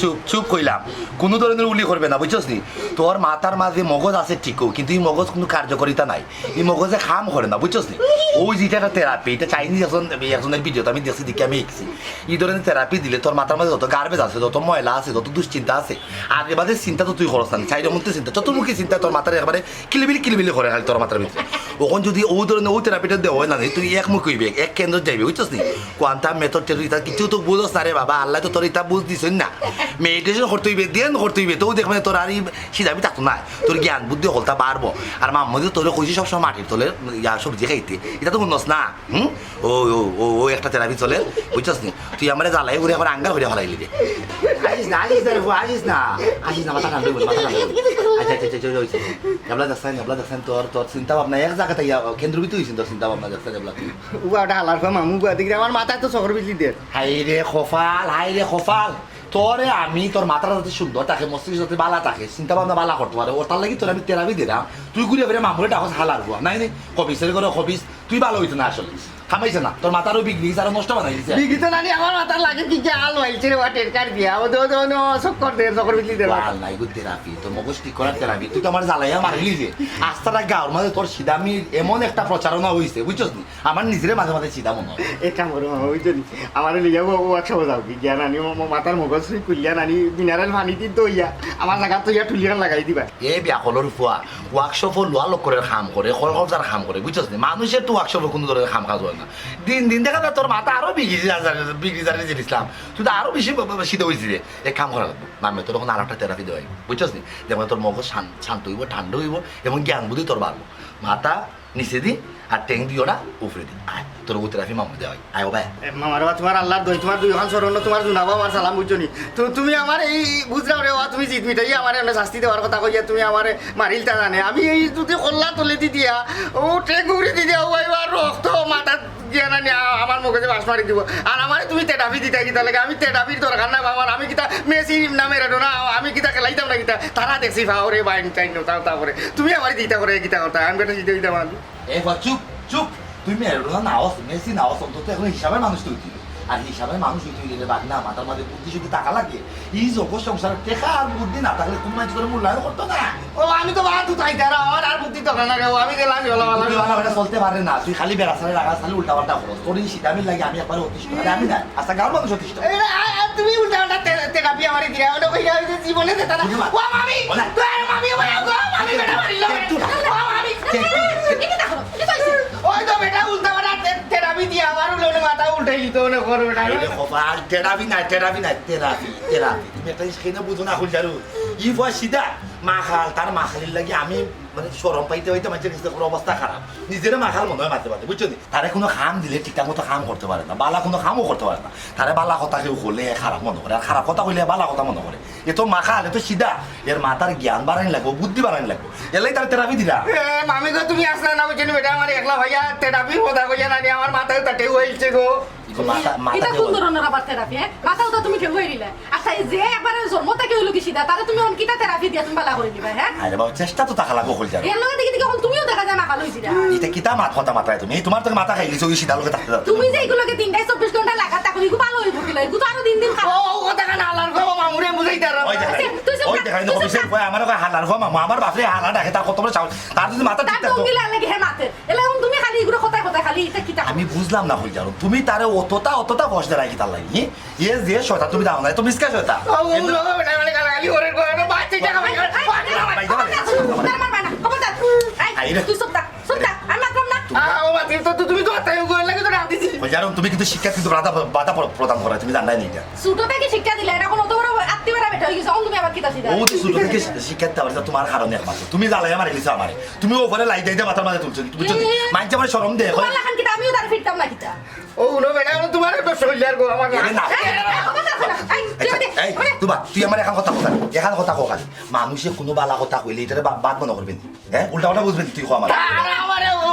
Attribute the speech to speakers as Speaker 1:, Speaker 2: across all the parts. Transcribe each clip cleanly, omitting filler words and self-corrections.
Speaker 1: চুপ চুপ কইলাম, কোনো ধরনের উলি করবে না, বুঝছস নি? তোর মাথার মাঝে মগজ আছে ঠিকও, কিন্তু এই মগজ কোনো কার্যকারিতা নাই, এই মগজে খাম করে না, বুঝছস নি? ওই যেটা একটা থেরাপি, এটা চাইনিজ একজনের ভিডিওতে আমি দেখছি, দেখে আমি শিখছি। এই ধরনের থেরাপি দিলে তোর মাথার মাঝে যত গার্বেজ আছে, যত ময়লা আছে, যত দুশ্চিন্তা আছে, আগে বাদে চিন্তা তো তুই খরচ না, চাইলে মধ্যে চিন্তা, চতুর্মুখী চিন্তা তোর মাথার একবারে কিলিবিলি করে খালি তোর মাথার ভিতরে। ওখান যদি ওই ধরনের ওই থেরাপিটা দেওয়া হয় না, তুই একমুখ হইবে, এক কেন্দ্র যাইবে, বুঝছস নি? কোয়ান্টাম মেথড ইটা কিছু তো বুঝস না রে বাবা, আল্লাহ তো তোর ইটা বুঝ দিছেন না। মেডিটেশন করতে হইবে, ধ্যান করতে হইবে, তো দেখবে তোর আর সিধাবি থাকতো না, তোর জ্ঞান বুদ্ধি হলতা বাড়বো। আর মাম্মদি তোর কইছি সবসময় মাটির তোলে সবজি খাইতে, এটা তো শুনস না? ও ও ও একটা থেরাপি চলে, বুঝছস নি? তুই আমার জ্বালাই ঘুরে আমার আঙ্গার ঘুরে ফেলাইলি রে। আসিস না মাথা ঠান্ডা হইব, মাথা ঠান্ডা হইব। আচ্ছা এবলা দেখছেন তোর চিন্তা ভাবনা এক জায়গাতে কেন্দ্রবিত হয়েছেন, তোর চিন্তা ভাবনা দেখছেন এবলা তুই
Speaker 2: ওটা হালার পর মামু দেখি আমার মাথায় তো চকর বিজলি দে।
Speaker 1: হাই রে খফাল তোরে আমি তোর মাথাটা যাতে সুন্দর থাকে, মস্তিষ্ক যাতে বালা থাকে, চিন্তা ভাবনা বালা করতে পারে, ওটার লাগি তোর আমি তেরাবি দিলাম। তুই ঘুরে ফিরে মামুরে টাকা হালার হওয়া নাই কবিসের করে কবিস, তুই ভালো হইতো না আসলে, খামাইছে না তোর মাথারও বিগড়ি আরো নষ্ট বানাই দিছে।
Speaker 2: বিগড়ি তো নানি আমার মাথার লাগে কি আলো হইছে রে, ওয়াটের কার দিয়া ও তো চক্কর দে, চকর বিজলি দে।
Speaker 1: ভাল নাই গো থেরাপি, তোর মগজ ঠিক করার থেরাপি। তুই তো আমার জ্বালাইয়া মারিলি যে আস্তারা গাঁর মাঝে তোর সিদামি এমন একটা প্রচারণা হয়েছে, বুঝছস নি? আমার নিজের মাঝে মাঝে সিধা মনে হয়
Speaker 2: এটা মরো হইতো নি আমার লিয়া ওয়ার্কশপ যাও কি জ্ঞান আনি মাথার মগজ কুলিয়া নানি মিনারেল পানি দি দইয়া আমার জায়গা তো ইয়া টুলিয়া লাগাই দিবা।
Speaker 1: এ বিয়াকলর ফুয়া ওয়ার্কশপ লোয়া লোক করে খাম করে, খরচার খাম করে, বুঝছস নি? মানুষের তো ওয়ার্কশপে কোনো ধরনের খাম কাজ হয় না। দিন দেখা যায় তোর মাথা আরো বিগড়ি জিনিসলাম, তুই তো আরো বেশি শীতে হয়েছি রে। এক কাম করা লাগবো নামে তোর তখন আর একটা থেরাপি দেওয়া, বুঝছস নি? যেমন তোর মগজ শান্ত হইব, ঠান্ডা হইব, এবং জ্ঞান বুদ্ধি তোর বাড়বো। মাথা নিচে দি আর ট্যাং দিও না উপরে দি, আয় তোর থেরাপি মামু দেওয়া আয় ভাই।
Speaker 2: মামার তোমার আল্লাহর দই, তোমার দুই খান সরণ, তোমার জুনাবা আমার সালাম, বুঝছো নি? তো তুমি আমার এই বুঝলাম রে, তুমি জিত মিটাই আমার এনে শাস্তি দেওয়ার কথা কইয়া তুমি আমার মারিলটা জানে, আমি এই যদি কল্লা তুলে দি দিয়া ও ট্যাং ঘুরে দি দিয়া ওইবার রক্ত মাথা গিয়া না আমার মগজে বাস মারি দিব। আর আমার তুমি তেডাফি দিতা কিতা লাগে, আমি তেডাফির দরকার না বাবার, আমি কিতা মেসি নামে রেডো না, আমি কিতা খেলাইতাম না কিতা, তারা দেখছি ভাওরে বাইন টাইন তারপরে তুমি আমার দিতা করে কিতা করতা, আমি বেটা জিতে দিতাম।
Speaker 1: এ চুপ তুই মেরোনা নাও, মেসি নাও, অন্তত এখন হিসাবের মানুষ তুই, আর হিসাবের মানুষ তুই গেলে বাদ না, মাথার মাঝে বুদ্ধি শুধু টাকা লাগে, এই জগৎ সংসারের টেকা আর বুদ্ধি না থাকলে কোন মানুষ করে মূল্যায়ন করতো না।
Speaker 2: ও আমি তো বাদ তাই তারা আর বুদ্ধি দরকার না, আমি গেলাম
Speaker 1: চলতে পারে না, তুই খালি বেড়া সালে লাগা সালে উল্টা পাল্টা করো, তোর এই শীতামিল লাগে আমি একবার অতিষ্ঠ, আমি না আচ্ছা গাঁর মানুষ অতিষ্ঠ।
Speaker 2: তুমি উল্টা পাল্টা তেরাপি আমার দিয়া ওটা কইয়া জীবনে যেতা না। ও মামি মামি মামি বেটা মারিল, ও মামি ওই তো বেটা উল্টা পাল্টা তেরাপি দিয়া আমার উল্টো মাথা উল্টাই দিত না করো বেটা।
Speaker 1: তেরাপি নাই থেরাপি তুমি একটা স্কিনে বুঝো না খুল যারু ই ভয় সিধা মাখাল, তার মাখালির লাগে আমি মানে সরম পাইতে হইতে মানুষের কোনো অবস্থা খারাপ, নিজের মাখাল মনে হয় মারতে পারতে, বুঝছো নি? তারে কোনো খাম দিলে ঠিকঠাক মতো খাম করতে পারে না, বালা কোনো খামও করতে পারে না, তারে বালা কথা কেউ হলে খারাপ মনে করে, আর খারাপ কথা হইলে বালা কথা মনে করে। এ তো মাখাল, এ তো সিধা, এর মাথার জ্ঞান বাড়ানি লাগবো, বুদ্ধি বাড়ানি লাগবো, এলাই তার থেরাপি দিলা।
Speaker 2: মামি গো তুমি আসলে না বুঝছেন বেটা, আমার একলা ভাইয়া থেরাপির কথা কইয়া নানি আমার মাথায় তাতে হইছে গো।
Speaker 3: এটা কোন ধরনের আবার থেরাপি? মাথাও তো তুমি কেউ হইরিলে, আচ্ছা যে একবারে জন্ম থেকে হইলো কি সিধা, তারে তুমি অনকিটা থেরাপি দিয়া তুমি বালা করে দিবা? হ্যাঁ
Speaker 1: আরে বাবা চেষ্টা তো টাকা লাগবো হল যাবে,
Speaker 3: এর লগে দেখি দেখি তুমিও দেখা যায় মাথা লইছিরা।
Speaker 1: এটা কিতা মাথা মাথায় তুমি তোমার তো মাথা খাইলিছো ওই সিধা লোকে থাকতে দাও
Speaker 3: তুমি যে এগুলোকে 3-24 ঘন্টা লাগা তা করি ভালো হইব কি লাগে, তো আরো দিন খারাপ।
Speaker 2: ও কথা কান আলার গো মামুরে বুঝাইতার।
Speaker 1: ওই দেখাই না অফিসের কয় আমার হালার গো মামু, আমার বাপরে হালা ডাকে, তার কত বড় চাউল, তার যদি মাথা ঠিক থাকতো
Speaker 3: রঙ্গিলা লাগে হে মাথে এলাম তুমি খালি এগুলো কথা খালি এটা কিতা।
Speaker 1: আমি বুঝলাম না হল যাও তুমি তারে অতটা বস দেয় কি তার লাগি এ যে শয়তান তুমি দাও না, তুমি মিসকা শয়তান।
Speaker 2: ও লোক বেটা মানে গালি ওরে কয় না বাচ্চা টাকা ভাই
Speaker 3: তুই সব আমি মাত্রম না।
Speaker 2: ও বাতি তো তুমি তো তাই কই লাগে তো রাত দিছি।
Speaker 1: জানো তুমি কিন্তু শিক্ষা কিন্তু বাধা প্রদান করা, তুমি জানাই না এটা।
Speaker 3: ছোট থেকে শিক্ষা দিলে এটা কোন অত বড় আত্মীয়রা বেটা হই গেছে, তুমি আবার কিতা দিদা?
Speaker 1: ও তো ছোট থেকে শিক্ষা দিতে পারছ তোমার কারণে একমাত্র, তুমি জ্বালাই আমার এলিছো আমারে, তুমি ওপরে লাই দাইতে মাথার মাঝে তুলছো, তুমি যদি মাইন্ড আমার শরম দে
Speaker 3: তোমার লাখান কিতা আমিও তার ফিরতাম না কিতা।
Speaker 2: ও নো বেটা তোমার তো শরীর গো আমার
Speaker 1: না এই তুই আমার এখন কথা খালি মানুষে কোনো বালা কথা কইলে এটা বাদ মনে করবেন, হ্যাঁ উল্টা পাল্টা বুঝবেন তুই আমার
Speaker 2: আমারে ও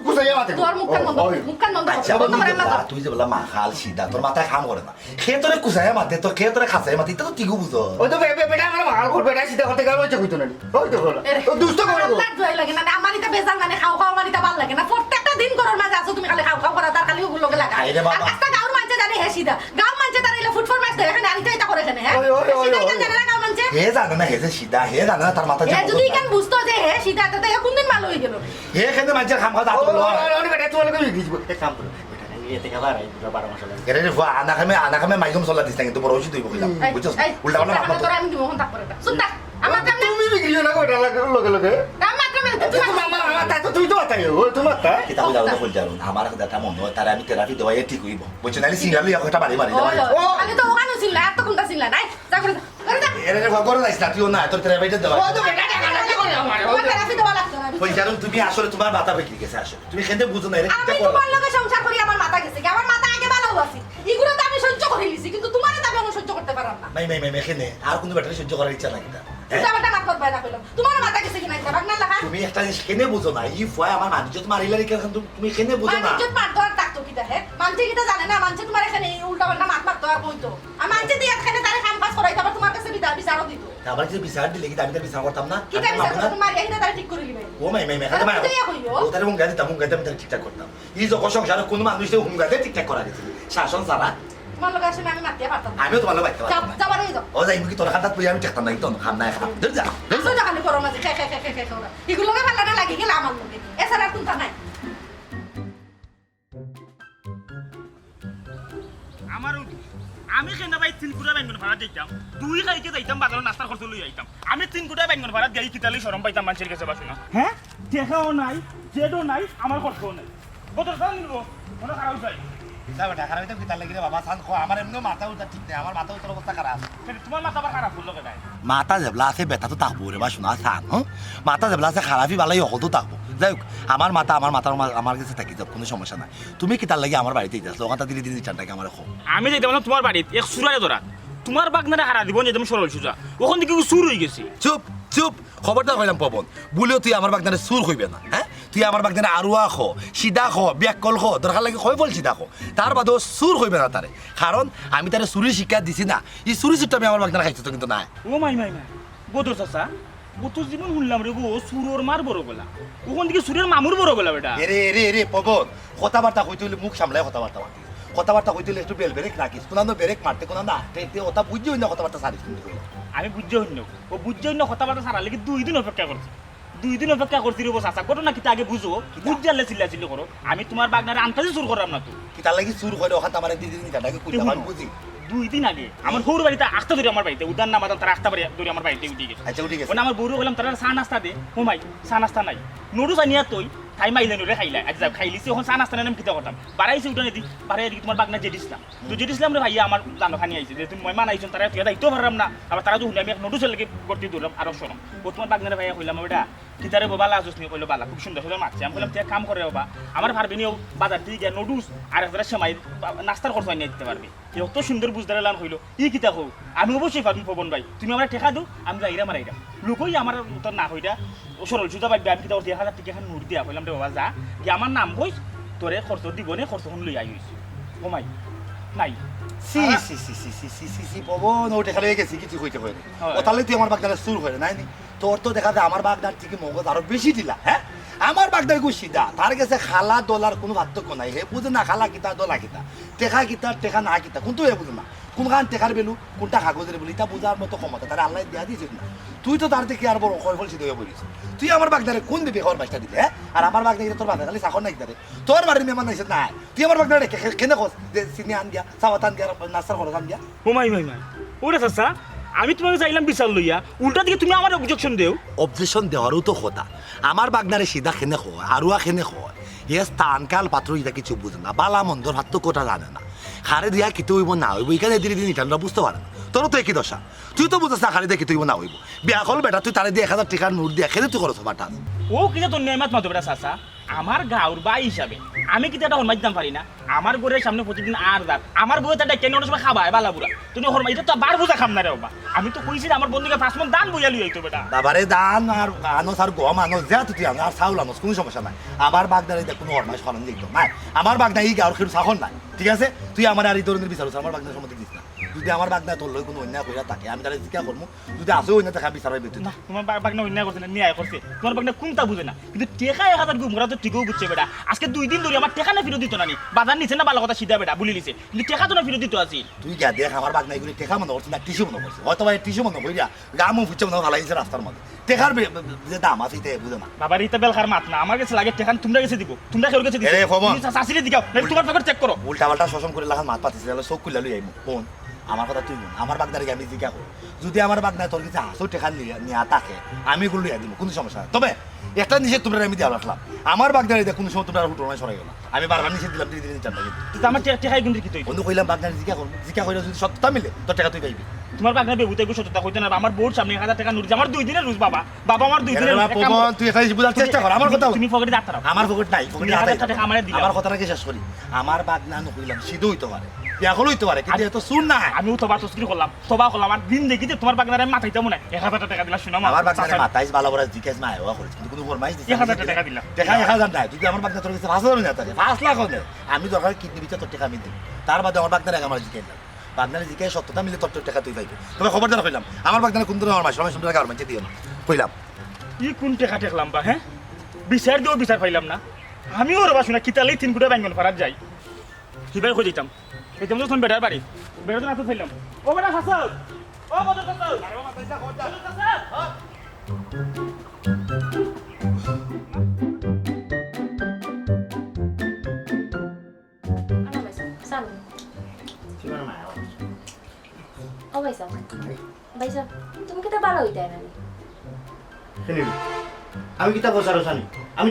Speaker 2: কুসাইয়া মাতে
Speaker 3: তোর মুখখান বন্ধ মুখখান বন্ধ
Speaker 1: আচ্ছা
Speaker 3: বন্ধ করে না
Speaker 1: তুই যে বললা মাখাল সিধা তোর মাথায় কাম করে না খে তোরে কুসায় মাতে তো খে তোরে খাসায় মাতে এটা তো ঠিকই বুঝো
Speaker 2: ওই তো বেটা আমার মাল করবে এটা সিধা করতে গেল হইছে কইতো না ওই তো হলো ও দুষ্ট করে গো
Speaker 3: লাগ জয় লাগে না আমার এটা বেজাল মানে খাও খাও মানে এটা ভালো লাগে না প্রত্যেকটা দিন করর মাঝে আছো তুমি খালি খাও খাও করা তার খালি ওগুলো লাগা
Speaker 1: আরে বাবা।
Speaker 3: আর কাছটা গাঁর মাঝে জানে হে সিধা গাঁর মাঝে তার এলে ফুটফর মাছ দেয় এখানে আনিতে এটা করে এখানে হ্যাঁ সিধা কেন জানে না গাঁর মাঝে
Speaker 1: হে জানে না হে যে সিধা হে জানে না তার মাথা
Speaker 3: হে যদি কেন বুঝতো যে হে সিধা তো কোন দিন ভালো হয়ে গেল
Speaker 1: হে খেতে মানুষের খাম খাওয়া দাঁত
Speaker 2: ওই বেটা তুই লাগে দিছিস এক কাম করো বেটা এতে খাবার আই 12 মাস লাগে
Speaker 1: এরে রে ভুয়া আনা খামে মাইগম চলা দিস না কিন্তু বড় ওষুধ হইব কইলাম বুঝছস উল্টা পাল্টা মাথা
Speaker 3: তোরা আমি দিব হন তারপরে শুন তা আমার কাম
Speaker 2: তুমি বিক্রি না কইটা লাগে লগে
Speaker 3: আমার কাম
Speaker 2: তুমি আমার তা তো তুই তো আতাই ও তোমার তা
Speaker 1: কিতাব দাও কই যারুন আমার কথা মন হয় তার আমি থেরাপি দেওয়াই ঠিক হইব বুঝছ নালি সিঙ্গালি একটা বাড়ি বাড়ি
Speaker 3: ও আমি তো ওখানে ছিল এত কোনটা ছিল নাই যা করে যা
Speaker 1: এরে রে ভুয়া করে যাইস না তুই না তোর থেরাপিটা দেওয়া
Speaker 2: ও তো বেটা টাকা লাগে করে আমার
Speaker 3: ও থেরাপি দেওয়া লাগতো না
Speaker 1: কই যারুন তুমি আসলে তোমার মাথা বিক্রি গেছে আসলে তুমি খেতে বুঝো না এর
Speaker 3: আমি
Speaker 1: কিটা করো
Speaker 3: তোমার লগে সংসার করি আমার মাথা গেছে আমার মাথা আগে ভালো আছে এগুলো তো আমি সহ্য করে লিছি কিন্তু তোমার তো আমি সহ্য করতে পারলাম না
Speaker 1: মাই খেনে আর কোনো ব্যাটারি সহ্য করার ইচ্ছা নাই কিটা
Speaker 3: এটা বাটা মাথা বাইনা কইলাম তোমার মাথা গেছে কি নাই বাগনা লাগা
Speaker 1: তুমি একটা জিনিস কেনে বুঝো না ই ফয় আমার মানুষ যত মারিলারি কেন তুমি কেনে বুঝো না
Speaker 3: মানুষ মার দর তাকতো কিটা হে মানুষ কিটা জানে না মানুষ তোমার এখানে উল্টা পাল্টা মাত মারতো আর কইতো আর মানুষ দিয়ে এখানে তারে কাম কাজ করাইতো আবার তোমার কাছে বিচারও দিত
Speaker 1: আবার যে বিচার দিলে কি আমি তার বিচার করতাম না
Speaker 3: কিটা বিচার করতো তোমার এইটা তারে ঠিক করে লিবে
Speaker 1: ও মাই খাতে মাই ও তারে হুঙ্গা দিতাম আমি তার ঠিকঠাক করতাম এই যে সংসারে কোনো মানুষে হুঙ্গা দিয়ে ঠিকঠাক করা দিছিল শাসন সারা
Speaker 3: তোমার লগে আসলে আমি মারতে পারতাম
Speaker 1: আমিও তোমার লোক বাইতে পারতাম
Speaker 3: যাবার এই যাও
Speaker 1: ও যাই কি তোর হাতত পুই আমি ঠিকতাম না তো খাম না খাম ধর যা
Speaker 3: আসো যা খালি করো মাঝে খে এগুলো লগে ভালো না লাগি গেল আমার লগে এছাড়া আর কোনটা নাই
Speaker 4: আমারও আমি কেন ভাই 3 কোটা ব্যাংক ভাড়া দিতাম দুই খাইতে যাইতাম বাজারে নাস্তার খরচ লই আইতাম আমি 3 কোটা ব্যাংক ভাড়া দেই কিতালি শরম পাইতাম মানুষের কাছে বাসু না হ্যাঁ দেখাও নাই জেডও নাই আমার খরচও নাই কত টাকা নিব মনে খারাপ যায়
Speaker 1: যা বেটা খারাপ তো কি তার লাগি রে বাবা সান খো আমার এমনি মাথা উঠা ঠিক নেই আমার মাথা উঠার অবস্থা খারাপ
Speaker 4: তোমার মাথা আবার খারাপ হলো কেন
Speaker 1: মাথা জেবলা আছে বেটা তো তাকবো রে বা শোনা সান হ্যাঁ মাথা জেবলা আছে খারাপই বালাই হতো তাকবো যাই হোক আমার মাথা আমার কাছে থাকি যাব কোনো সমস্যা নাই তুমি কি তার লাগি আমার বাড়িতে যাচ্ছ ওখানটা দিলে দিদি চানটাকে আমার খো
Speaker 4: আমি যাইতাম না তোমার বাড়িতে এক সুরারে ধরা তোমার বাগনারে হারা দিব যেতাম সরল সুজা ওখান থেকে সুর হয়ে গেছি
Speaker 1: চুপ খবরদার কইলাম পবন বলেও তুই আমার বাগদানে সুর হইবে না হ্যাঁ তুই আমার বাগদানে আরুয়া খো সিধা খো ব্যাকল খো দরকার লাগে হয় বল সিধা খো তার বাদেও সুর হইবে না তারে কারণ আমি তারে সুরির শিক্ষা দিছি না এই সুরি সুরটা আমি আমার বাগদানে খাইছি তো কিন্তু নাই
Speaker 4: ও মাই বদর চাচা ও তো জীবন শুনলাম রে গো সুরোর মার বড় গলা ওখান থেকে সুরের মামুর বড় গলা বেটা
Speaker 1: এরে পবন কথাবার্তা কইতে হইলে মুখ সামলায় কথাবার্তা কইতে হইলে একটু বেরেক রাখিস কোনো বেরেক মারতে কোনো না ওটা বুঝছি না কথাবার্তা সারিস কিন্তু
Speaker 4: আমি বুঝতে হইন ও বুঝতে হইন কথাবার্তা সারা লেগে 2 দিন অপেক্ষা করছি 2 দিন অপেক্ষা করছি রে চাচা ঘটনা কিতা আগে বুঝো বুঝজালে চিল্লাচিল্লি করো আমি তোমার বাগনারে আনতাজি চুর করাম না তো
Speaker 1: কি তার লাগি চুর করে ওখান আমার দিদি কাটাকে কইতাম আমি বুঝি
Speaker 4: 2 দিন আগে আমার হৌর বাড়িতে আখতা ধরে আমার বাড়িতে উদান নাম তার আখতা বাড়ি ধরে আমার বাড়িতে উঠে গেছে
Speaker 1: আচ্ছা উঠে গেছে
Speaker 4: আমার বউরে বললাম তারা চা নাস্তা দে ও মাই চা নাস্তা নাই নুডুস আনিয়া তুই খাই মাইলে নুরে খাইলা আচ্ছা খাইলিছি এখন চা নাস্তা নাম কিতা করতাম বাড়াইছি উঠানে দি বাড়াই দি তোমার বাগনা জেড ইসলাম তো জেড ইসলাম রে ভাইয়া আমার জানো খানি আইছে যে তুমি ময়মান আইছন তারা তুই দায়িত্ব পারলাম না আবার তারা যখন আমি নুডুস লাগে করতে দিলাম আর শরম ও তোমার বাগনারে ভাইয়া কইলাম বেটা কিতারে বাবা লাজুস নি কইলো বালা খুব সুন্দর সুন্দর মাছ আমি বললাম তুই কাম করে বাবা আমার ভারবিনিও বাজার থেকে গিয়া নুডুস আর একটা সময় নাস্তার খরচ নিয়ে দিতে পারবে এত সুন্দর বুঝদারে লান হইলো ই কিতা হো আমি অবশ্যই পারবো পবন ভাই তুমি আমার টেকা দাও আমি যাইরা মারাইরা লোকই আমার তো না হইরা ও সরল সুজা পাইবে আমি কিতা 1000 টাকা এখন নোট দিয়া কইলাম রে বাবা যা কি আমার নাম কইস তোরে খরচ দিবনে খরচ হন লই আইস ও মাই নাই
Speaker 1: সি পবন ওটা খালি গেছি কিছু কইতে হয় ও তাহলে তুই আমার বাগদানে সুর হয় নাই তোর তো দেখা যায় আমার বাগদার থেকে মগজ আরো বেশি দিলা হ্যাঁ আমার বাগদার গু সিধা তার কাছে খালা দলার কোনো পার্থক্য নাই হে বুঝে না খালা কিতা দলা কিতা টেকা না কিতা কোনটো হে বুঝে না কোনখান টেকার বেলু কোনটা কাগজের বলি তা বোঝার মতো ক্ষমতা তারা আল্লাহ দিয়া দিয়েছিস না তুই তো তার থেকে আর বড় খয়ফল সিদ্ধ হয়ে বলিস তুই আমার বাগদারে কোন দিবি খবর পাঁচটা দিলে হ্যাঁ আর আমার বাগদারে তোর বাগদা খালি চাকর নাই তারে তোর বাড়ির মেহমান নাইছে না তুই আমার বাগদারে কেনে খোঁজ যে চিনি আন দিয়া চাওয়াত আন দিয়া নাস্তার খরচ আন দিয়া
Speaker 4: ও মাই ওরে চাচা আমি তোমাকে চাইলাম বিচার লইয়া উল্টা দিকে তুমি আমার অবজেকশন দেও
Speaker 1: অবজেকশন দেওয়ারও তো কথা আমার বাগনারে সিধা খেনে হয় আরুয়া খেনে হয় হে স্থান কাল পাত্র এটা কিছু বুঝে না বালা মন্দর হাত তো কোটা জানে না খারে দিয়া কিতে হইব না হইব এখানে দিনে দিন ইটানরা বুঝতে পারে না তোর তো একই দশা তুই তো বুঝাস না খারে দিয়ে কিতে হইব না হইব বিয়া হল বেটা তুই তারে দিয়ে 1000 টাকার নোট দিয়া খেলে তুই করছ বাটা
Speaker 4: ও কিনা তোর নিয়মাত মাতো বেটা চাচা আমার গাঁর বাই হিসাবে আমি কিন্তু এটা হরমাই দিতাম পারি না আমার ঘরের সামনে প্রতিদিন আর দাঁত আমার বউ এটা কেন অনেক সময় খাবায় বালাবুরা তুমি হরমাই এটা তো বার বোঝা খাম না রে বাবা আমি তো কইছি যে আমার বন্ধুকে 5 মণ দান বইয়া লই আইতো বেটা
Speaker 1: বাবারে দান আর আনোস আর গম আনোস যা তুই আনো আর চাউল আনোস কোনো সমস্যা নাই আমার বাগদারে দেখ কোনো হরমাই সরণ দিত নাই আমার বাগদা এই গাঁর খেড়ু সাখন নাই ঠিক আছে তুই আমার আর এই ধরনের বিচারছ আমার বাগদার সম্বন্ধে দিস না যদি আমার বাগদা তোর লই কোনো অন্যায় কইরা থাকে আমি তাহলে জিজ্ঞাসা করবো যদি আসো অন্যায় দেখা বিচার হইবে তুই
Speaker 4: না তোমার বাগনা অন্যায় করছে না ন্যায় করছে তোমার বাগনা কোনটা বুঝে না কিন্তু টেকা 1000 গুমরা তো ঠিকও বুঝছে বেটা আজকে 2 দিন ধরে আমার টেকা না ফিরত দিত না নি বাজার নিছে না ভালো কথা সিধা বেটা বলি লিছে কিন্তু টেকা তো না ফিরত দিত আছে
Speaker 1: তুই গা দেখ আমার বাগনা এগুলি টেকা মনে করছে না টিস্যু মনে করছে হয়তো ভাই টিস্যু মনে কইরা গামও ফুচে মনে ভালাইছে রাস্তার মধ্যে টেকার যে দাম আছে এটা বুঝে না
Speaker 4: বাবার ইতা বেলখার মাত না আমার কাছে লাগে টেকা তোমরা কাছে দিব তোমরা কেউ কাছে দিও
Speaker 1: এরে ফমন
Speaker 4: সাসিরে দিগাও না তোমার পকেট চেক করো
Speaker 1: উল্টা পাল্টা শোষণ করে লাগান মাত পাতিছে তাহলে চোখ খুলে লই আইমু কোন আমার কথা তুই বল আমার বাগদারে আমি জিজ্ঞাসা করি যদি আমার বাগদায় তোর কাছে আসো টেকা নিয়ে থাকে আমি এগুলো লিয়া দিব কোনো সমস্যা তবে একটা নিষেধ তোমরা আমি দেওয়া রাখলাম আমার বাগদারে কোনো সময় তোমরা হুটনায় সরাই গেল আমি বারবার নিষেধ দিলাম 3 দিন 4 দিন
Speaker 4: তো আমার টেকাই কিন্তু কি তুই
Speaker 1: বন্ধু কইলাম বাগদারে জিজ্ঞাসা করে যদি সত্যতা মিলে তোর টাকা তুই পাইবি
Speaker 4: তোমার বাগনা বেগুতে গো সত্যতা কইতে না আমার বোর্ড সামনে 1000 টাকা নুর আমার 2 দিনের রুজ বাবা আমার 2 দিনের
Speaker 1: তুই এখানে বুঝার চেষ্টা কর আমার কথা
Speaker 4: তুমি পকেটে দাঁত রাখো
Speaker 1: আমার পকেট নাই
Speaker 4: তুমি 1000 টাকা আমারে দিও
Speaker 1: আমার কথাটাকে শেষ করি আমার বাগনা কইলাম সিধু হইতে পারে এখন হইতে পারে কিন্তু এত শুন না
Speaker 4: আমিও তোবা তসকির করলাম আর দিন দেখি যে তোমার বাগনারে মাথাইতে মনে 1000 টাকা দিলা শুনো
Speaker 1: আমার বাগনারে মাথাইস ভালো বড় জিজ্ঞেস না হওয়া করেছে কিন্তু কোনো ফরমাইশ দিছে
Speaker 4: 1000 টাকা দিলা
Speaker 1: টাকা 1000 নাই যদি আমার বাগনা তোর কাছে 5000 না থাকে 5 লাখ হবে আমি দরকার কিডনি বিচার তোর টাকা আমি দিই তার বাদে আমার বাগনারে আমার জিজ্ঞেস না বাগনারে জিজ্ঞেস সত্যতা মিলে তোর টাকা তুই পাইবি তবে খবরদার কইলাম আমার বাগনারে কোন ধরনের আমার সময় টাকা আমার দিও না কইলাম
Speaker 4: ই কোন টাকা ঠেকলাম বা হ্যাঁ বিচার দিও বিচার পাইলাম না আমিও রবা শুনা কিতালেই 3 গুটা ব্যাঙ্গন ফারাত যাই কিবার কই দিতাম এইটা তো বেটার বাড়ি বেটা তো নাতে ফেললাম ও বেটা হাসান ও বড় হাসান আরে বাবা পয়সা খরচা
Speaker 5: তুমি কি ভালো হইতে না
Speaker 2: আমি কিতা বসারো জানি আমি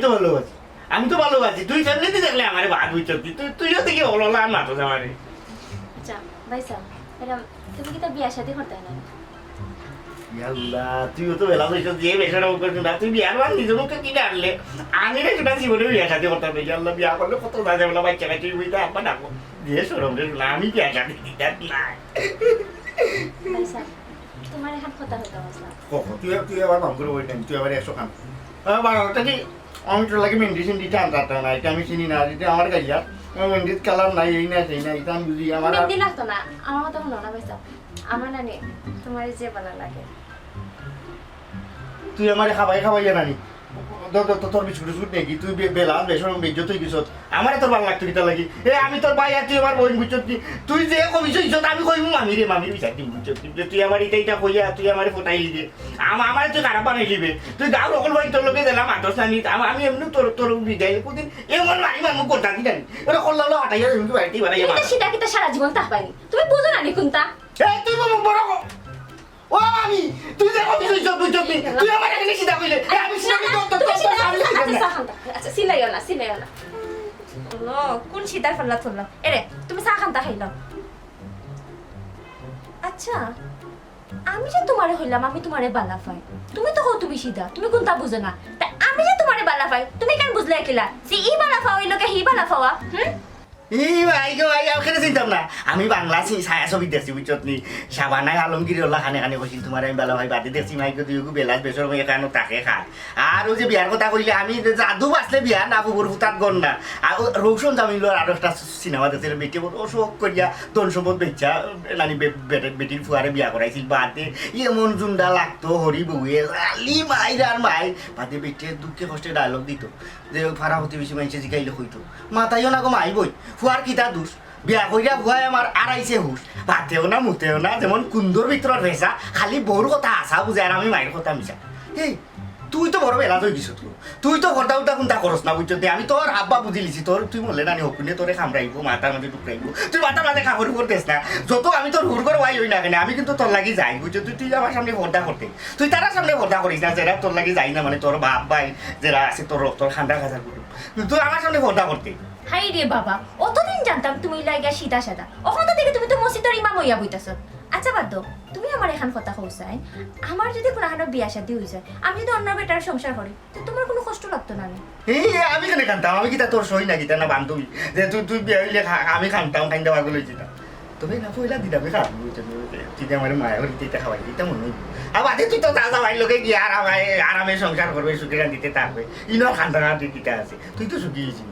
Speaker 2: তো ভালো আছি তুই ফ্যামিলিতে দেখলে আমারে ভাগ হইছ তুইও দেখি হলো না না তো আমারে
Speaker 5: আচ্ছা ভাই সাহেব এটা তুমি কি বিয়া শাদী করতে না
Speaker 2: আল্লাহ তুইও তো বেলা হইছ যে বেশারা করছিস না তুই বিয়ার বার নিজে মুখে কি ডাললে আমি না সেটা জীবনে বিয়া শাদী করতে পারি আল্লাহ বিয়া করলে কত বাজে বলা বাচ্চা কাচ্চা হইতা আপা ডাকো দিয়ে সরম রে না আমি বিয়া শাদী দিতে না
Speaker 5: ভাই সাহেব তোমার এখন কথা হইতা বসলা
Speaker 2: কখন তুই আবার নাম করে বই তুই আবার 100 খান বারোটা কি আমি তোর লাগে মেডিসিন দিতে আনতে না এটা আমি চিনি না এটা আমার গাইয়া মেডিস কালার নাই এই না সেই না এটা আমি বুঝি আমার
Speaker 5: মেহেন্দি লাগতো না আমার কথা হলো না ভাই সাহেব আমার নানি তোমার যে ভালো লাগে
Speaker 2: তুই আমারে খাবাই জানানি তোর বিস্কুট নাকি তুই বেলা বেসরম বেজ্জত হয়ে গেছ আমারে তোর ভালো লাগতো কিতা লাগি আমি তোর ভাই আর তুই আমার বোন বুঝছত তুই যে কবিছ ইছত আমি কইব মামির বিচার দিম বুঝছত তুই আমার এটা কইয়া তুই আমারে ফটাই লিবে আমার তুই খারাপ বানাই লিবে তুই গাঁর অকল ভাই তোর লোকে দিলাম আদর্শ আনি আমি এমনি তোর বিদায় কোনদিন এমন মারি মামু করতা কি জানি ওরা কল্লালো হাঁটাইয়া তুমি বাড়িতে বানাইয়া
Speaker 5: এটা সিধা কিতা সারা জীবন তাহ পাইনি তুমি বুঝো না নি কোনটা
Speaker 2: তুই বড় ও আমি তুই দেখো তুই আমার এখানে সিধা কইলে আমি সিধা
Speaker 5: আচ্ছা সিলাইও না লো কোন সিধার ফেললা চললাম এরে তুমি চা খান্তা খাইলাম আচ্ছা আমি যে তোমারে হইলাম আমি তোমারে বালা পাই তুমি তো কও তুমি সিধা তুমি কোনটা বুঝো না তাই আমি যে তোমারে বালা পাই তুমি কেন বুঝলে কিলা যে ই বালা পাও এই লোকে হি বালা পাওয়া আমি বাংলা ছায়া ছবি দেখছি বুঝছত নি সাবানাই আলমগীর খানে খানে কৈছিল তোমার আমি বেলা ভাই বাদে দেখছি মাইকে তুই বেলাস বেসর মই এখানে তাকে খায় আর ওই যে বিয়ার কথা কইলে আমি যাদু বাঁচলে বিয়া না বুবুর ফুটাত গন না আর রৌশন জামিলোর আরো একটা সিনেমা দেখছিল বেটি অশোক করিয়া ধন সম্পদ বেচা নানি বেটির ফুয়ারে বিয়া করাইছিল বাদে এমন জুন্ডা লাগতো হরি বউয়ে আলি মাইর আর মাই বাদে বেটিয়ে দুঃখে কষ্টে ডায়লগ দিত যে ফারা হতে বেশি মানুষে জিগাইলে হইতো মাতাইও না গো মাই বই ফুয়ার কিতা দুষ বিয়া কইরা ভুয়াই আমার আড়াইছে হুশ ভাতেও না মুতেও না যেমন কুন্দর ভিতৰত ভেসা খালি বউর কথা আসা বুঝে আর আমি মায়ের কথা মিশা এই তুই তো বড় বেলা তৈ দিছ তুই তো হর্দা উল্টা কোনটা করস না বুঝছো আমি তোর আব্বা বুঝি লিছি তোর তুই বললে নানি হকুনে তোরে খামড়াইব মাথার মধ্যে টুকরাইব তুই মাথার মাঝে খাবার করতেস না যত আমি তোর হুর করে ওয়াই হই না কেন আমি কিন্তু তোর লাগি যাই বুঝছো তুই আমার সামনে হর্দা করতে তুই তারা সামনে হর্দা করিস না যারা তোর লাগি যাই না মানে তোর বাপ ভাই যারা আছে তোর তোর খান্ডা খাজার গুলো তুই আমার সামনে হর্দা করতে হাই রে বাবা অতদিন জানতাম তুমি লাগা সিধা সাদা ওখান থেকে তুমি তো মসজিদের ইমাম হইয়া বইতাছ
Speaker 6: আচ্ছা বাদ দাও, তুমি আমার এখান কথা কইছাই, আমার যদি কোনো এখানে বিয়া শাদী হয়ে যায়, আমি যদি অন্য বেটার সংসার করি, তো তোমার কোনো কষ্ট লাগতো না?
Speaker 5: এই আমি কেন কানতাম? আমি কিতা তোর সই না কিতা না বান্ধবী যে তুই বিয়া হইলে আমি খানতাম খাইতে পাগল হয়েছি না। তবে না পয়লা দিদাবে খাবি তুই আমার মায়া হরি দিতে খাওয়াই দিতে মনে হইব। আর বাদে তুই তো তাজা ভাই লোকে গিয়ে আরামে সংসার করবে, সুখে দিতে থাকবে, ইনার খান্তা খান্তি দিতে আছে, তুই তো সুখী হয়েছিস।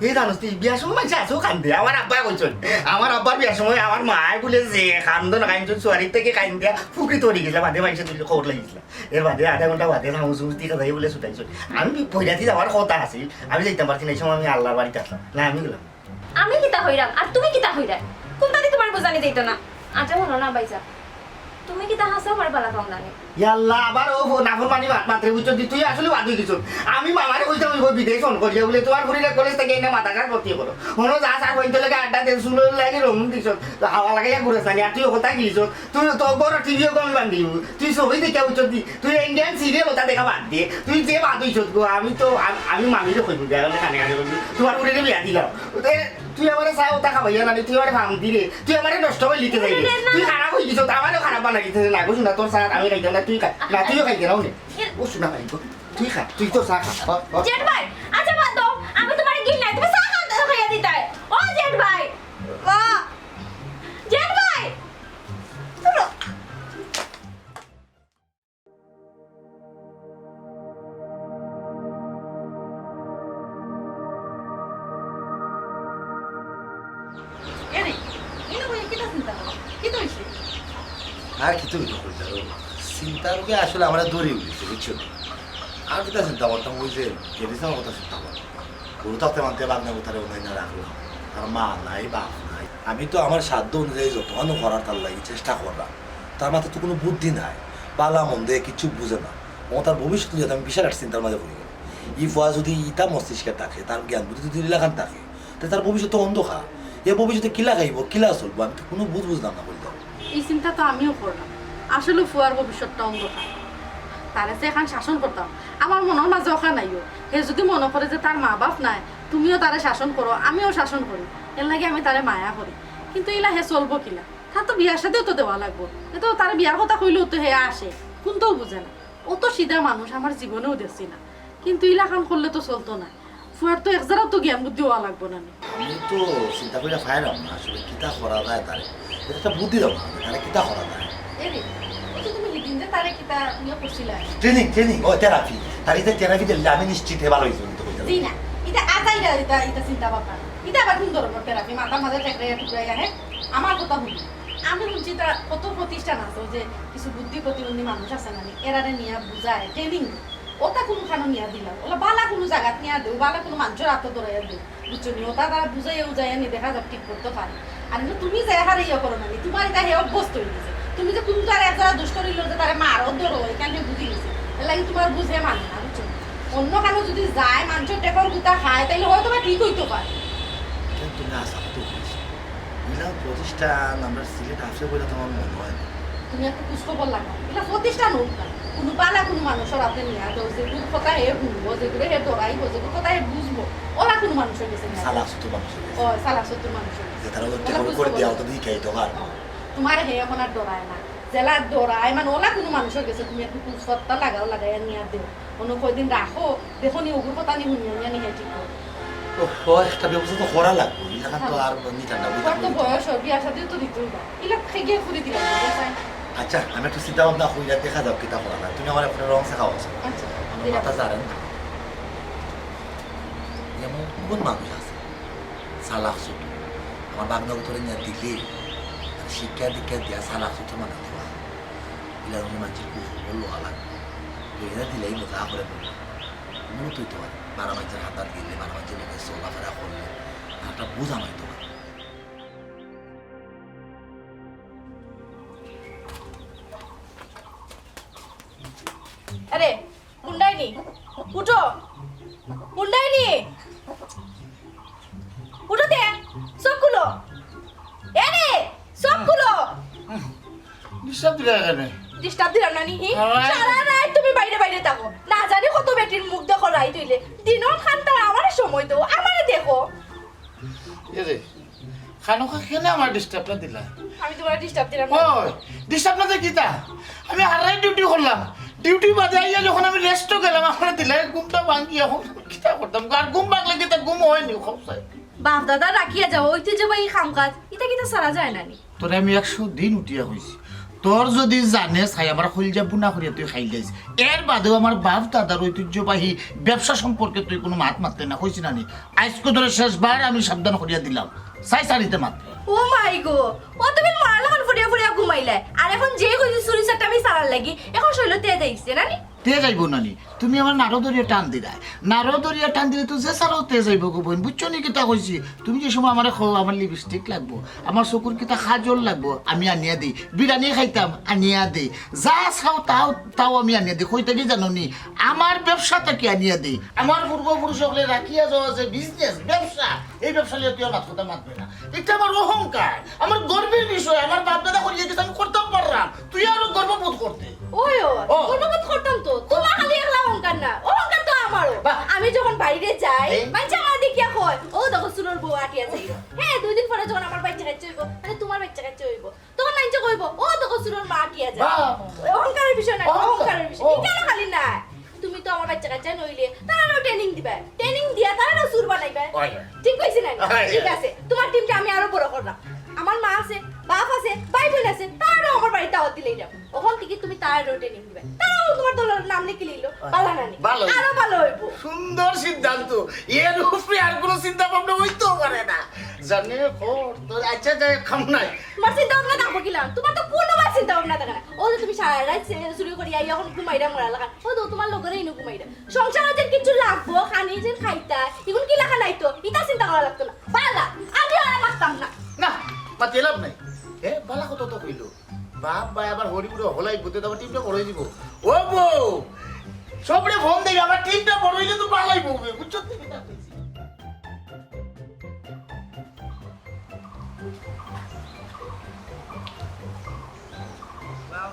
Speaker 5: এই জানোস তুই বিয়ার সময় মানুষ আছো খান্দে। আমার আব্বা কইছেন, আমার আব্বার বিয়ার সময় আমার মায় বলে যে খান্দ না খাইছেন সোয়ারির থেকে খাইন দিয়া ফুকরি তৈরি গেছিল, বাদে মানুষের তুই খবর লাগিয়েছিল। এর বাদে আধা ঘন্টা বাদে হাউস হুস দিয়ে যাই বলে ছুটাইছেন। আমি পয়লাতে যাওয়ার কথা আছিল, আমি যাইতাম পারছি না, এই সময় আমি আল্লাহর বাড়িতে আসলাম না, আমি গেলাম।
Speaker 6: আমি কিতা হইরাম আর তুমি কিতা হইরাম, কোনটা দিয়ে তোমার বোঝানি দিত না? আচ্ছা হলো না বাইজা, তুমি কিতা হাসো আমার বালা পাও না?
Speaker 5: ইয়াল্লা আবার ও নাফর পানি মাত্রে বুঝছো তুই আসলে বাদ হয়ে গেছো। আমি মামারে কইতাম ওই বিদেশ ফোন করিয়া বলে তোমার ঘুরিলে কলেজ থেকে এনে মাথা কাট ভর্তি করো, হনো যা চা কইতে লাগে আড্ডা দিয়ে শুলো লাগে রঙ দিছ, হাওয়া লাগাইয়া ঘুরে জানি। আর তুই কথা গিয়েছ, তুই তো বড় টিভিও কম বান্ধি, তুই ছবি দেখে বুঝছো তুই ইন্ডিয়ান সিরিয়াল ওটা দেখা বাদ দিয়ে তুই যে বাদ হইছ। আমি তো আমি মামিরে কইব বিয়া হলে কানে কানে বলবি তোমার ঘুরে বিয়া দিলাম। তুই আমারে চা ওটা খাবাইয়া না, তুই আমার ভাঙ দিলে, তুই আমারে নষ্ট করে লিখে যাইবি, তুই খারাপ হয়ে গেছ, আমারও খারাপ বানাই দিতে না গো। শোনা তোর চা আমি খাইতাম না, তুই খা না, তুইও খাইতে নাও নে। ও শোনা ভাই তুই খা, তুই তো চা খা।
Speaker 6: জেঠ ভাই আচ্ছা বাদ দাও, আমি তোমার গিল নাই, তুমি চা খাতে খাইয়া দিতাই। ও জেঠ ভাই, ও জেঠ ভাই চলো।
Speaker 3: এরে ইনো কই কিটা চিন্তা করো, কি হইছে?
Speaker 1: আর কি তুমি চিন্তা রোগে আসলে আমরা দৌড়ে উঠেছি বুঝছো। আর কিতা চিন্তা করতাম, ওই যে গেলিসার কথা চিন্তা করতাম, গরু তাতে মানতে বাগনা কোথায় ওনাই না রাখলাম, আর মা নাই বাপ নাই। আমি তো আমার সাধ্য অনুযায়ী যতক্ষণ করার তার লাগে চেষ্টা করলাম, তার মাথায় তো কোনো বুদ্ধি নাই, বালা মন্দে কিছু বুঝে না। ও তার ভবিষ্যৎ যদি আমি বিশাল একটা চিন্তার মাঝে পড়ে গেল। ই ফোয়া যদি ইটা মস্তিষ্কে থাকে, তার জ্ঞান বুদ্ধি যদি এলাকান থাকে, তাহলে তার ভবিষ্যৎ অন্ধকার। এ ভবিষ্যতে কিলা খাইব কিলা চলবো, আমি তো কোনো বুঝলাম না বলতাম।
Speaker 3: এই চিন্তা তো আমিও করলাম, আসলে ফুয়ার ভবিষ্যৎটা অন্ধকার। তারে যে এখন শাসন করতাম, আমার মনের মাঝে ওখা নাইও। হে যদি মনে করে যে তার মা বাপ নাই, তুমিও তারে শাসন করো, আমিও শাসন করি, এর লাগে আমি তারে মায়া করি। কিন্তু এলা হে চলবো কিলা, তার তো বিয়ার সাথেও তো দেওয়া লাগবো। তো তার বিয়ার কথা কইলেও তো হে আসে, কোনটাও বুঝে না। ও তো সিধা মানুষ, আমার জীবনেও দেখছি না। কিন্তু ইলা কাম করলে তো চলতো না, ফুয়ার তো একজারাও তো জ্ঞান বুদ্ধি হওয়া লাগবো না।
Speaker 1: আমি তো চিন্তা করে ফাইলাম না আসলে কিতা করা যায় তারে, এটা একটা বুদ্ধি দাও না তারে কিতা করা যায়।
Speaker 3: তুমি লিখিন যে তারে কিতা নিয়ে করছিলা
Speaker 1: ট্রেনিং ও থেরাপি, তার এটা থেরাপি দিলে আমি নিশ্চিত ভালো হয়েছে।
Speaker 3: জি না, এটা আজাইরা এটা চিন্তা ভাবনা, এটা আবার কোন ধরনের থেরাপি? মাথা মাঝে ঠেকরাইয়া টুকরাইয়া হে আমার কথা শুনি। আমি শুনছি তা কত প্রতিষ্ঠান আছে যে কিছু বুদ্ধি প্রতিবন্ধী মানুষ আছে না, এরারে নিয়ে বুঝায় ট্রেনিং, ওটা কোনো খানো নিয়ে দিলাম, ওলা বালা কোনো জায়গাত নিয়ে দেও, বালা কোনো মানুষের হাতে ধরাইয়া দেও, বুঝছো নি? ওটা তারা বুঝাইয়া উজাইয়া নি দেখা যাক ঠিক করতে পারে। আর তুমি যে হারে ইয়ে করো না, তোমার এটা হে অভ্যস্ত হয়ে গেছে। তুমি যে কোন তার একজোড়া দুষ্ট করিল যে তারা মারো ধরো, এখানে বুঝি গেছে, এর লাগে তোমার বুঝে মানে না, বুঝছো? অন্য কারো যদি যায় মানুষের টেকর গুতা খায়, তাইলে হয়তো বা ঠিক হইতে পারে।
Speaker 1: তুমি আশা তো করেছো প্রতিষ্ঠান আমরা সিলেট আসে বলে তোমার মনে হয় না।
Speaker 3: তুমি একটা খোঁজখবর লাগাও, এটা প্রতিষ্ঠান হোক না, কোনো পালা কোনো মানুষের হাতে নিয়ে আসো, যেগুলো কথা হে শুনবো, যেগুলো হে দৌড়াইবো, যেগুলো কথা হে বুঝবো, ওরা কোনো মানুষের গেছে না।
Speaker 1: সালা সত্তর মানুষের
Speaker 3: ও সালা সত্তর মানুষের
Speaker 1: যে তারা টেকর করে দেওয়া তো দিই খাই তো আর
Speaker 3: তোমার হে এখন আর ডরায় না, জেলা ডরায় মানে ওলা কোনো মানুষের গেছে। তুমি একটু খোঁজপত্তা লাগাও, লাগাইয়া নিয়ে দেও, অন্য কয়দিন রাখো, দেখো নি ওগুলো কথা নি শুনিয়া নিয়ে নিয়ে ঠিক করো।
Speaker 1: একটা ব্যবস্থা তো করা লাগবে, এখান তো আর নিতাম না।
Speaker 3: তো বয়স হয়, বিয়ার সাথেও তো দিতেই না, এগুলো খেয়ে ফুরি দিলাম।
Speaker 1: আচ্ছা আমি একটু চিন্তা ভাবনা হইলে দেখা যাও কিতা করা যায়। তুমি আমার আপনার রং শেখাও আছে,
Speaker 3: আচ্ছা
Speaker 1: আমার মাথা জানেন যেমন কোন মানুষ আছে সালাক ছোট, আমার বাগনা উত্তরে নিয়ে দিলে শিক্ষা দীক্ষা দিয়া সালাক ছোট মানে দেওয়া, এগুলো মানুষের কুকুর লোহা লাগবে, এরা দিলেই মজা করে বলবো মনে তৈতে পারে। বারো মানুষের হাতার দিলে, বারো মানুষের লোকে চলাফেরা করলে একটা বোঝা মাইতে পারে।
Speaker 3: আরে মুন্ডাইনি উঠো, মুন্ডাইনি উঠো, দে সবগুলো, এরে সবগুলো
Speaker 2: ডিস্টার্ব দিলা কেন?
Speaker 3: ডিস্টার্ব দিলাম না নি? সারা রাত তুমি বাইরে বাইরে থাকো, না জানি কত বেটির মুখ দেখো রাই তুইলে, দিনও খান্তা আমার সময় তো আমারে দেখো।
Speaker 2: এরে খানোকা কেন আমার ডিস্টার্বটা দিলা
Speaker 3: আমি তোমার ডিস্টার্ব দিলাম না।
Speaker 2: ওই ডিস্টার্ব না কিতা আমি হারাই ডিউটি করলাম ডিউটি বাদে আইয়া যখন আমি রেস্টও গেলাম আমার দিলে ঘুমটা ভাঙি এখন কিতা করতাম আর ঘুম ভাঙলে কিতা ঘুম হয়নি খুব চাই
Speaker 3: বাপ দাদা রাখিয়া যাও ঐতিহ্যবাহী কাম কাজ এটা কিন্তু সারা যায় না নি।
Speaker 2: তোরে আমি 100 দিন উঠিয়া হইছি তোর যদি জানে ছাই আমার খলজা বুনা করিয়া তুই খাই যাইস এর বাদেও আমার বাপ দাদার ঐতিহ্যবাহী ব্যবসা সম্পর্কে তুই কোনো মাত মারতে না কইছি না নি আজকে ধরে শেষবার আমি সাবধান করিয়া দিলাম চাই সারিতে মাত্র
Speaker 3: ও মাই গো ও তুমি মারাল এখন ফুরিয়া ফুরিয়া ঘুমাইলে আর এখন যে কইছি চুরি চারটা আমি সারার লাগি এখন শৈল তে যাইছে না নি
Speaker 2: তে যাইব নানি তুমি আমার নারদরিয়া টান দিলা নারদরিয়া টান দিলে তো যে সারাও তে যাইব গো বোন বুঝছো নি কিতা কইছি তুমি যে সময় আমার খাও আমার লিপস্টিক লাগবো আমার চকুর কিতা খাজল লাগবো আমি আনিয়া দিই বিরিয়ানি খাইতাম আনিয়া দিই যা চাও তাও আমি আনিয়া দিই কইতে কি জানো নি আমার ব্যবসাটা কি আনিয়া দিই আমার পূর্বপুরুষসকলে রাখিয়া যাওয়া যে বিজনেস ব্যবসা এই ব্যবসা লিয়ে তুই আমার কথা মাতবে না এটা আমার অহংকার আমার গর্বের বিষয় আমার বাপ দাদা করিয়ে গেছে আমি করতাম পারলাম তুই আরো গর্ববোধ করতে
Speaker 3: ওই ও
Speaker 2: ও।
Speaker 3: গর্ববোধ করতাম তো তোমার খালি একলা অহংকার না অহংকার তো আমারও
Speaker 2: বাহ।
Speaker 3: আমি যখন বাইরে যাই
Speaker 2: এই।
Speaker 3: বাচ্চা আমার দেখিয়া কয় ও দেখো সুলোর বউ আটিয়া যাই হ্যাঁ 2 দিন পরে যখন আমার বাচ্চা কাচ্চা হইব মানে তোমার বাচ্চা কাচ্চা হইব তখন মাইনচে কইব ও দেখো সুলোর মা আটিয়া যায়
Speaker 2: বাহ।
Speaker 3: অহংকারের বিষয় না
Speaker 2: অহংকার।
Speaker 3: অহংকারের বিষয়
Speaker 2: ও।
Speaker 3: কেন খালি না তুমি তো আমার বাচ্চা কাচ্চা নইলে তারও ট্রেনিং দিবে ট্রেনিং দিয়া তারও সুর বানাইবে
Speaker 2: ওই।
Speaker 3: ঠিক কইছি না
Speaker 2: ওই।
Speaker 3: ঠিক আছে তোমার টিমটা আমি আরো বড় করলাম আমার মা আছে বাপ আছে ভাই বোন আছে তারও আমার বাড়িতে দাওয়াত দিলেই যাবো ওখান থেকে তুমি তারও ট্রেনিং দিবে তারও তোমার দলের নাম লিখে লইলো ভালো না নি
Speaker 2: ভালো।
Speaker 3: আরো ভালো হইব
Speaker 2: সুন্দর সিদ্ধান্ত এর উপরে আর কোনো চিন্তা ভাবনা হইতেও পারে না জানে খোর তোর আচ্ছা যাই খাম নাই
Speaker 3: তোমার চিন্তা ভাবনা থাকবো কিলাম তোমার তো কোনো বার চিন্তা ভাবনা থাকে না ও যে তুমি সারা রাত চুরি করি আই এখন ঘুমাইরা মরা লাগা ও তো তোমার লগরে ইনু ঘুমাইরা সংসারে যে কিছু লাগবো খানি যে খাইতা এগুন কি লাগা নাই তো ইটা চিন্তা করা লাগতো না বালা আমি আর মারতাম না
Speaker 2: না মাতি লাভ নাই এ বালা কত তো কইলো বাপ ভাই আবার হরিপুরে হলাই বুতে তো টিমটা বড় দিব ও বউ সবরে ফোন দেই আমার টিমটা বড় হইলে তো বালাই বউবে বুঝছো তুমি না কইছি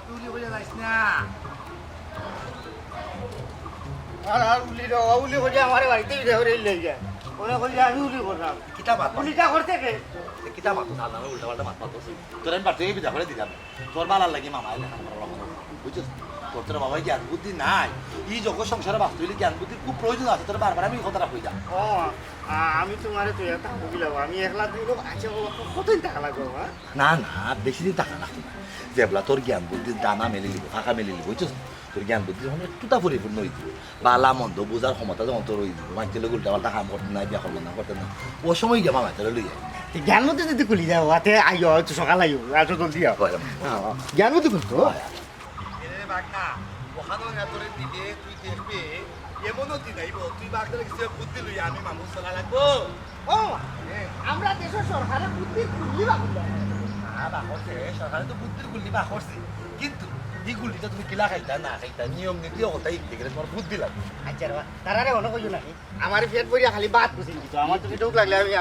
Speaker 1: তুলি বলে যাইস না
Speaker 2: আর উলি হয়ে আমার বাড়িতে ধরে লই যায় ওরা কইলে আমি উলি করলাম
Speaker 1: কিতা মাত
Speaker 2: উলিটা করতে কে
Speaker 1: কিতা মাত না না উল্টা পাল্টা মাত মাত তোর আমি বাড়তে বিদা করে দিলাম তোর বালার লাগি মামা এলে বুঝছিস তোর তোর বাবা জ্ঞান বুদ্ধি নাই এই জগৎ সংসারে বাস্তব হইলে জ্ঞান বুদ্ধির খুব প্রয়োজন আছে তোর বারবার আমি কথাটা কই যা
Speaker 2: ও আমি তোমারে তুই একটা কইলাম আমি একলা দুই লোক আচ্ছা কতদিন টাকা লাগবে হ্যাঁ
Speaker 1: না না বেশি দিন টাকা লাগতো না যেবলা তোর জ্ঞান বুদ্ধির দানা মেলে লিব ফাঁকা মেলে লিব বুঝছিস তোর জ্ঞান বুদ্ধি যখন একটুটা পরিপূর্ণ হয়ে দিব বালা মন্দ বোঝার ক্ষমতা যখন তোর হয়ে দিব মানুষের লোক উল্টা পাল্টা কাম করতে নাই বিয়া করবে না করতে না ও সময় গিয়ে মামা তোর লই যায়
Speaker 2: জ্ঞান মতো যদি খুলি যাও হাতে আইও হয়তো সকাল আইও আজ জলদি আও জ্ঞান মতো করতো
Speaker 1: তুই দেখবে এমনও দিন আইব তুই বাগদার কিছু বুদ্ধি লই আমি মানুষ চলা লাগবো
Speaker 2: ও আমরা দেশের সরকারের বুদ্ধি খুললি বাবুলা
Speaker 1: সরকারে তো বুদ্ধির গুলি বা করছে কিন্তু এই গুলিটা তুমি কিলা খাইতা না খাইতা নিয়ম নীতি কথা ইতে গেলে তোমার বুদ্ধি লাগবে
Speaker 2: আচ্ছা রে তারারে হলো কইও নাকি আমার পেট ভরিয়া খালি ভাত কুছিন দিত আমার তো পেটও লাগলে আমি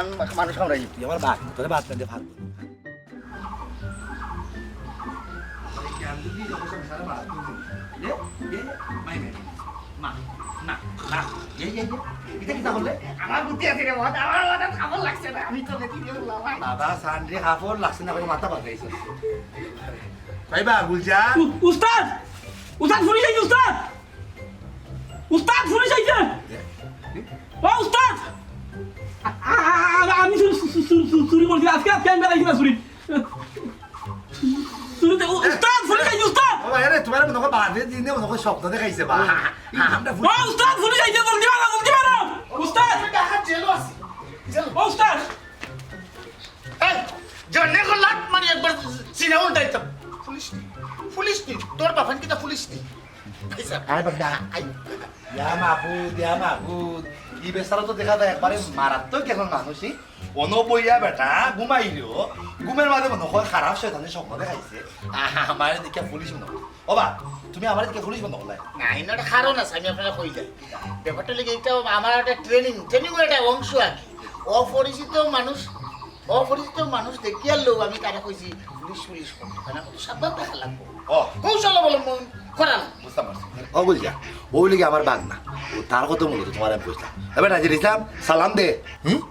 Speaker 2: মানুষ কামড়াই
Speaker 1: তুই আমার বাঘ তোরে বাদ না ভাগ
Speaker 2: আমার বুদ্ধি আছে রে মত আমার মাথা খাবার লাগছে না আমি তো লেখি দিয়ে বললাম
Speaker 1: বাবা সান্ডে কাপড় লাগছে না করে মাথা বাঁধাইছে ভাইবা গুলজা
Speaker 4: উস্তাদ উস্তাদ ফুরি যাইছে উস্তাদ উস্তাদ ফুরি যাইছে ও উস্তাদ আমি চুরি করছি আজকে আমি বেলাইছি না চুরি উস্তাদ ফুরি যাইছে উস্তাদ
Speaker 1: বাবা আরে তোমার মনে হয় বাঁধে দিনে মনে হয় স্বপ্ন দেখাইছে বা আমরা
Speaker 4: ও উস্তাদ ফুরি যাইছে জলদি মারো উস্তাদ
Speaker 2: টাকা জেলো আছে
Speaker 4: ও উস্তাদ
Speaker 2: এই জন্নে কো লাট মারি একবার সিনা উল্টাইতাম পুলিশ নি তোর বাফান কিটা পুলিশ নি
Speaker 1: আরে বাবা আই ইয়া মাবুদ ই বেচারা তো দেখা যায় একবারে মারাত্মক এখন মানুষই অনবইয়া বেটা ঘুমাইলো ঘুমের মাঝে মনে হয় খারাপ শয়তানের স্বপ্ন দেখাইছে আমার দেখে পুলিশ মনে হয় ওবা তুমি আমার দিকে পুলিশ মনে হলে
Speaker 2: না এটা কারণ আছে আমি আপনারা কই যাই ব্যাপারটা লেগে এটা আমার একটা ট্রেনিং একটা অংশ আর কি অপরিচিত মানুষ অপরিচিত মানুষ দেখিয়ার লোক আমি তারা কইছি পুলিশ পুলিশ করবো কেন সাবধান দেখা লাগবো
Speaker 1: ও
Speaker 2: কৌশল অবলম্বন করা লাগবো
Speaker 1: বুঝতে পারছি ও বুঝলা ও বলি আমার বাঘ না ও তার কথা মূলত তোমার আমি বুঝলাম এবার নাজির ইসলাম সালাম দে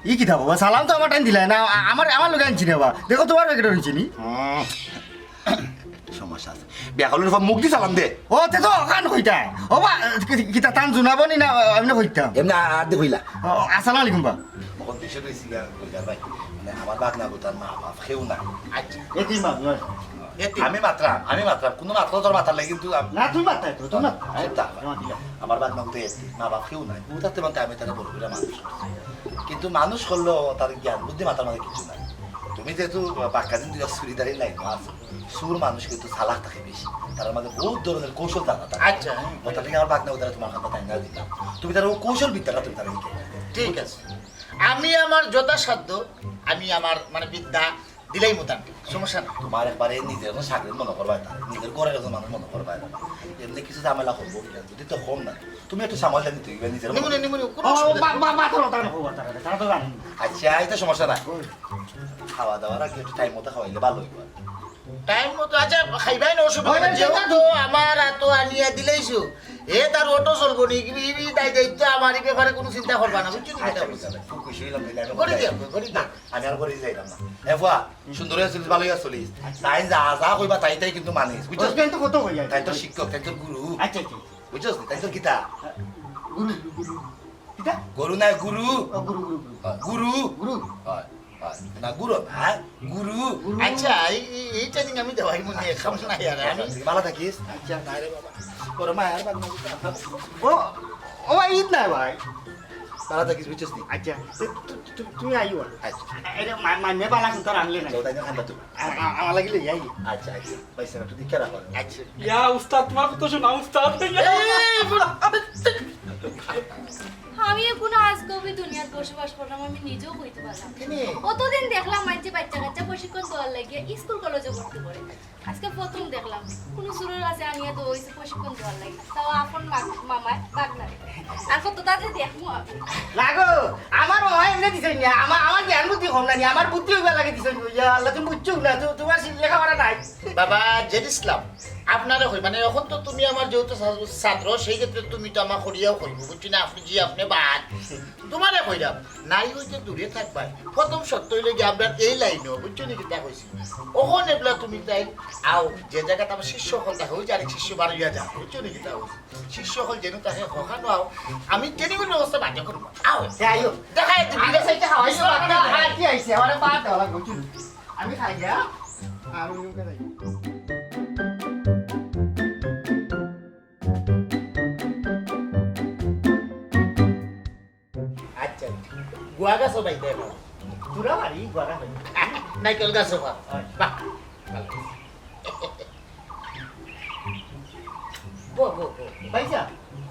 Speaker 5: ই কি থাকবো সালাম তো আমার টাইম দিলাই না আমার লোক আনছি না বা দেখো তোমার প্যাকেট রয়েছে নি
Speaker 1: সমস্যা আছে বিয়াকলের পর মুখ দি সালাম দে
Speaker 5: ও তে তো কান কইতা ও বা কিতা টান জুনাবো নি না আমি কইতাম
Speaker 1: এমনি আর দে কইলা
Speaker 5: আসসালামু আলাইকুম বা
Speaker 1: মকন দেশে রয়েছি কইলা ভাই মানে আমার বাঘ না তার মা বাপ খেউ না
Speaker 2: আচ্ছা
Speaker 5: এতি মা
Speaker 1: আমি মাত্রাম কোনো মাত্রা তোর মাথার লাগে কিন্তু
Speaker 5: না তুই মাত্তাই তো তুই না
Speaker 1: আমার বাদ নামতে মা বাপ কেউ নাই বুঝতে মানতে আমি তারা বড় করে মানুষ কিন্তু মানুষ করলো তার জ্ঞান বুদ্ধি মাথার মধ্যে কিছু নাই তুমি যেহেতু বাক্কা দিন দুটা সুরিদারি লাইন আছে সুর মানুষ কিন্তু চালাক থাকে বেশি তার মধ্যে বহুত ধরনের কৌশল জানা থাকে
Speaker 2: আচ্ছা
Speaker 1: ওটা থেকে আমার বাঘ না ওটা তোমার হাতে তাই না দিলাম তুমি তার কৌশল বিদ্যাটা তুমি তারা
Speaker 2: ঠিক আছে আমি আমার যথাসাধ্য আমি আমার মানে বিদ্যা দিলেই মোটামুটি সমস্যা না
Speaker 1: তোমার একবারে নিজের এখন চাকরির মনে করবা না নিজের ঘরের একজন মানুষ মনে করবা না এমনি কিছু ঝামেলা করবো যদি তো কম না তুমি একটু সামাল জানি তুই নিজের
Speaker 2: নিমুনি নিমুনি কোনো
Speaker 5: ও
Speaker 2: অসুবিধা
Speaker 5: বা বা তো তারা হবো তারা তো জানি
Speaker 1: আচ্ছা এই তো সমস্যা নাই খাওয়া দাওয়ার আগে একটু টাইম মতো খাওয়াইলে ভালো হইব
Speaker 2: টাইম মতো আচ্ছা খাইবাই না অসুবিধা নেই। যেহেতু আমার এত আনিয়া দিলেইছো এ তার অটো চলবো নি তাই দায়িত্ব আমার এই ব্যাপারে কোনো চিন্তা করবা না বুঝছো
Speaker 1: খুব খুশি হইলাম
Speaker 2: করে দিও করে দিও
Speaker 1: আমি আর করে যাইলাম না এফা সুন্দর হয়ে চলিস ভালোই চলিস তাই যা যা কইবা তাই তাই কিন্তু মানিস বুঝছিস
Speaker 5: কিন্তু কত হই যায়
Speaker 1: তাই তোর শিক্ষক তাই তোর গুরু
Speaker 5: আচ্ছা আচ্ছা
Speaker 1: বুঝছিস তাই তোর গীতা
Speaker 5: গুরু কিটা
Speaker 1: গরু নাই গুরু
Speaker 5: গুরু গুরু
Speaker 1: গুরু
Speaker 5: গুরু
Speaker 1: হয় হয় না গুরু না গুরু
Speaker 2: আচ্ছা এই ট্রেনিং আমি দেওয়াই মনে খাম না ইয়ার আমি
Speaker 1: ভালো থাকিস
Speaker 5: আচ্ছা
Speaker 1: নাই রে বাবা তোর মায়ের বাদ
Speaker 5: ও ও ঈদ না ভাই
Speaker 1: ভালো থাকিস বুঝছিস নি
Speaker 5: আচ্ছা তুমি আইও
Speaker 1: আচ্ছা
Speaker 5: এটা মানে বালা কিন্তু আনলে না
Speaker 1: চৌদাই না খান্দা তুই
Speaker 5: আমার লাগিলে যাই
Speaker 1: আচ্ছা আচ্ছা পয়সা একটু দিকে রাখো
Speaker 2: আচ্ছা
Speaker 4: ইয়া উস্তাদ তোমার কথা শোনা উস্তাদ
Speaker 6: আমি কোনো আজ কবি দুনিয়ার বসবাস করলাম আমি নিজেও হইতে পারলাম কতদিন দেখলাম মাঝে বাচ্চা কাচ্চা প্রশিক্ষণ দেওয়ার লাগিয়ে স্কুল কলেজে ভর্তি করে আজকে প্রথম দেখলাম কোনো সুরের কাছে আনিয়ে তো ওই প্রশিক্ষণ দেওয়ার লাগে তাও আপন মামায় বাগনা আর কত তাদের দেখবো আমি
Speaker 5: লাগো আমার হয় এমনি দিছেন না আমার জ্ঞান বুদ্ধি কম না আমার বুদ্ধি হইবা লাগে দিছেন ইয়া আল্লাহ তুমি বুঝছো না তোমার লেখাপড়া নাই
Speaker 2: বাবা জেদ ইসলাম আপনারা কই মানে এখন তো তুমি আমার যেহেতু ছাত্র সেই ক্ষেত্রে তুমি তো আমার করিয়াও করিব বুঝছি না আপনি জি আপনি বাদ তোমারে কইরাম নাই হইতে দূরে থাকবাই প্রথম সত্য হইলে গিয়ে আপনার এই লাইনও বুঝছো নি কিতা কইছি ওখানে এবলা তুমি তাই আও যে জায়গাটা আমার শিষ্য হল দেখা হইছে আরেক শিষ্য বাড়িয়া যা বুঝছো নি কিতা কইছি শিষ্য হল যেন তাকে হখানো আও আমি ট্রেনিংয়ের ব্যবস্থা বাধ্য করবো আও
Speaker 5: আইও
Speaker 2: দেখাই দিবি
Speaker 5: আগে সাইতে হাওয়াইছো বাকি কি আইছে আমারে বাদ দেওয়া লাগবে বুঝছো আমি খাই যা আর উনি কে যাই
Speaker 2: আচ্ছা গুয়া গাছ ভাই দেখ
Speaker 5: পুরা বাড়ি গোয়া হয়
Speaker 2: নাইকেল গাছ বাহ
Speaker 5: গো গো গো ভাইসা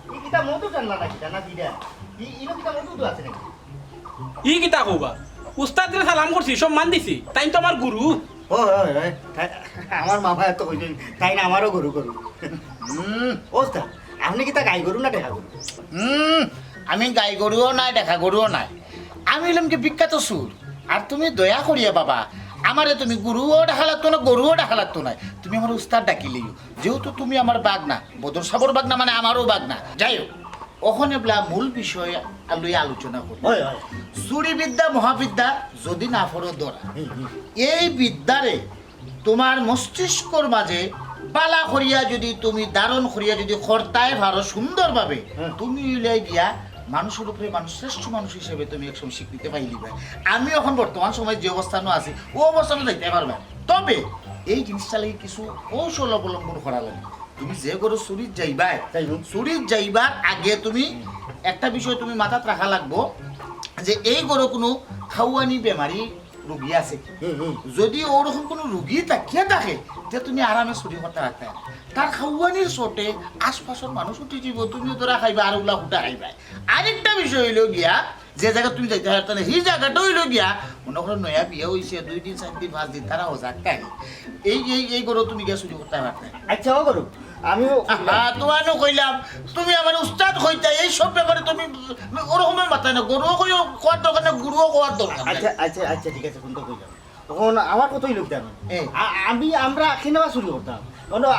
Speaker 5: ই কিটা মতো জানলা না কিটা না দিদা ইনো কিটা মতো তো আছে নাকি
Speaker 4: ই কিতা কবা উস্তাদরে সালাম করছি সম্মান দিছি তাই তো আমার গুরু
Speaker 5: ও আমার মামা এত কইছেন তাই না আমারও গরু গরু ওস্তা আপনি কিটা গাই গরু না দেখা গরু
Speaker 2: আমি গাই গরুও নাই দেখা গরুও নাই আমি হলাম কি বিখ্যাত সুর আর তুমি দয়া করিয়া বাবা আমারে তুমি গুরুও দেখা লাগতো না গরুও দেখা লাগতো না তুমি আমার উস্তাদ ডাকিলেই যেহেতু তুমি আমার বাঘ না বদর সাবর বাঘ না মানে আমারও বাঘ না যাই হোক ওখানে বলা মূল বিষয় লইয়া আলোচনা করি চুরি বিদ্যা মহাবিদ্যা যদি না পড়ো দরা এই বিদ্যারে তোমার মস্তিষ্কর মাঝে বালা করিয়া যদি তুমি দারণ করিয়া যদি খরতায় ভারো সুন্দরভাবে তুমি উলাই গিয়া মানুষের উপরে মানুষ শ্রেষ্ঠ মানুষ হিসেবে তুমি একসময় স্বীকৃতি পাইলিবে আমি এখন বর্তমান সময় যে অবস্থানও আছি ও অবস্থানও যাইতে পারবে তবে এই জিনিসটা লাগে কিছু কৌশল অবলম্বন করা লাগে তুমি যে গরু চুরিত যাইবাই চুরিত যাইবার আগে তুমি একটা বিষয় তুমি মাথাত রাখা লাগবো যে এই গরু কোনো খাওয়ানি বেমারি রোগী আছে যদি ওরকম কোনো রোগী থাকিয়ে থাকে তে তুমি আরামে চুরি করতে রাখতে তার খাওয়ানির চোটে আশপাশের মানুষ উঠে যাব তুমিও তোরা খাইবা আর ওগুলা ফুটা খাইবা আরেকটা বিষয় হইল গিয়া যে জায়গা তুমি যাইতে পারতো না সেই জায়গাটা হইল গিয়া মনে করো নয়া বিয়ে হয়েছে 2 দিন 4 দিন 5 দিন তারা হোজাক তাই এই গরু তুমি গিয়ে চুরি করতে পারতে
Speaker 5: আচ্ছা ও করো আমিও
Speaker 2: তোমারও কইলাম তুমি আমার উস্তাদ হইতা এই সব ব্যাপারে তুমি ওরকমের মাথায় না গরুও কইও কোয়ার দরকার না গুরুও কোয়ার দরকার
Speaker 5: আচ্ছা আচ্ছা আচ্ছা ঠিক আছে কোনটা কইলাম তখন আমার কতই লোক জানো
Speaker 2: এই।
Speaker 5: আমরা কিনেবা শুরু করতাম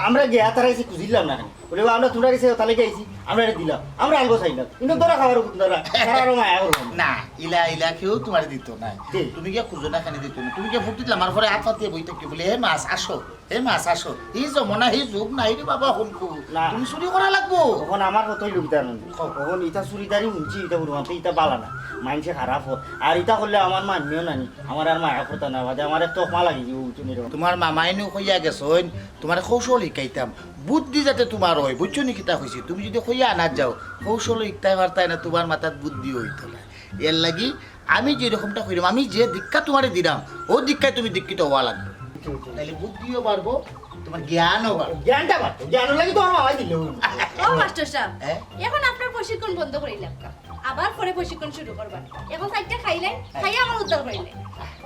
Speaker 5: আমরা গিয়া তারা এসে খুঁজিলাম না ওরে আমরা তোমরা গেছে তাহলে গেছি আমরা এটা দিলাম আমরা আলগো চাইলাম কিন্তু ধরা খাবার ধরা আরো মায়া করবো
Speaker 2: না ইলা কেউ তোমার দিত না
Speaker 5: কি?
Speaker 2: তুমি গিয়ে খুঁজো না খানি দিত না তুমি গিয়ে ফুট দিলাম আমার ঘরে হাত পাতিয়ে বই থাকি বলে হে মাছ আসো এই জমনা এই যুগ নাই রে বাবা শুনকু
Speaker 5: না।
Speaker 2: তুমি চুরি করা লাগবো
Speaker 5: তখন আমার কতই লোক জানো তখন ইটা চুরিদারি শুনছি ইটা বলতে ইটা বালা না মাইনসে খারাপ হোক আর ইটা করলে আমার মানিও নানি আমার আর মায়া করতে না বাদে আমার তো মা লাগি
Speaker 2: তোমার মামাইনু কইয়া গেছন তোমার কৌশল শিকাইতাম বুদ্ধি যাতে তোমার হয় বুঝছো নি কিতা হয়েছে তুমি যদি কইয়া আনার যাও কৌশল শিখতাই পারতাই না তোমার মাথাত বুদ্ধি হইতো না এর লাগি আমি যেরকমটা কইলাম আমি যে দীক্ষা তোমারে দিলাম ও দীক্ষায় তুমি দীক্ষিত হওয়া লাগবে তাহলে বুদ্ধিও বাড়বো তোমার জ্ঞানও বাড়বো
Speaker 5: জ্ঞানটা পারতো জ্ঞান লাগি তো আমার মামাই দিল
Speaker 6: ও মাস্টার সাহেব
Speaker 2: হ্যাঁ?
Speaker 6: এখন আপনার প্রশিক্ষণ বন্ধ করিলাম আবার পরে প্রশিক্ষণ শুরু করবেন এখন সাইডটা খাইলেন খাইয়া আমার উদ্ধার করিলেন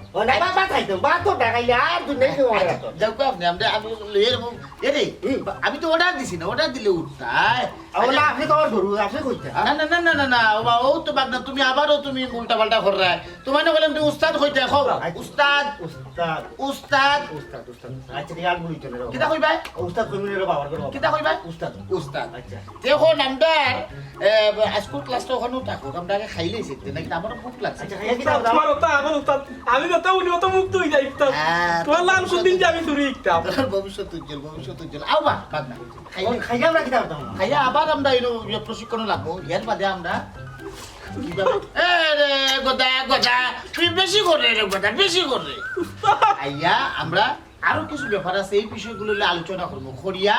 Speaker 5: ও না বাবা খাইতো বা তো দেখাইলে আর তুই নেই তোমার
Speaker 2: যাও কো আপনি আমি এরকম এরে আমি তো অর্ডার দিছি না অর্ডার দিলে উঠতাই
Speaker 5: ওলা আপনি তো আমার গরু আপনি কইতে
Speaker 2: না না না না না না ও বা ও তো বাগনা তুমি আবারও তুমি উল্টা পাল্টা কর রা তোমার না বললাম তুমি উস্তাদ হইতে খাও উস্তাদ
Speaker 5: উস্তাদ
Speaker 2: উস্তাদ
Speaker 5: উস্তাদ উস্তাদ আচ্ছা ঠিক আছে বলিতে রে
Speaker 2: কিটা কইবা
Speaker 5: উস্তাদ কইমিনে রে বাবার গরু
Speaker 2: কিটা কইবা
Speaker 5: উস্তাদ
Speaker 2: উস্তাদ
Speaker 5: আচ্ছা
Speaker 2: দেখো নামদার স্কুল ক্লাস তো ওখানেও থাকো আমরা আগে খাইলেইছি নাকি আমার ভুক লাগছে
Speaker 5: আচ্ছা খাইয়া কি দাও
Speaker 7: তোমার ওটা আমার উস্তাদ আমি তো উনি তো মুক্ত হয়ে যাই উস্তাদ তোমার লাল সুদিন যে আমি চুরি ইকতাম
Speaker 2: তোর ভবিষ্যৎ উজ্জ্বল আও বা বাগনা
Speaker 5: খাইয়া আমরা কি দাও
Speaker 2: খাইয়া আবার আমরা এর প্রশিক্ষণ লাগবো এর বাদে আমরা রে গদা তুই বেশি করে রে গদা বেশি করে আইয়া আমরা আরো কিছু ব্যাপার আছে এই বিষয়গুলো আলোচনা করবো খড়িয়া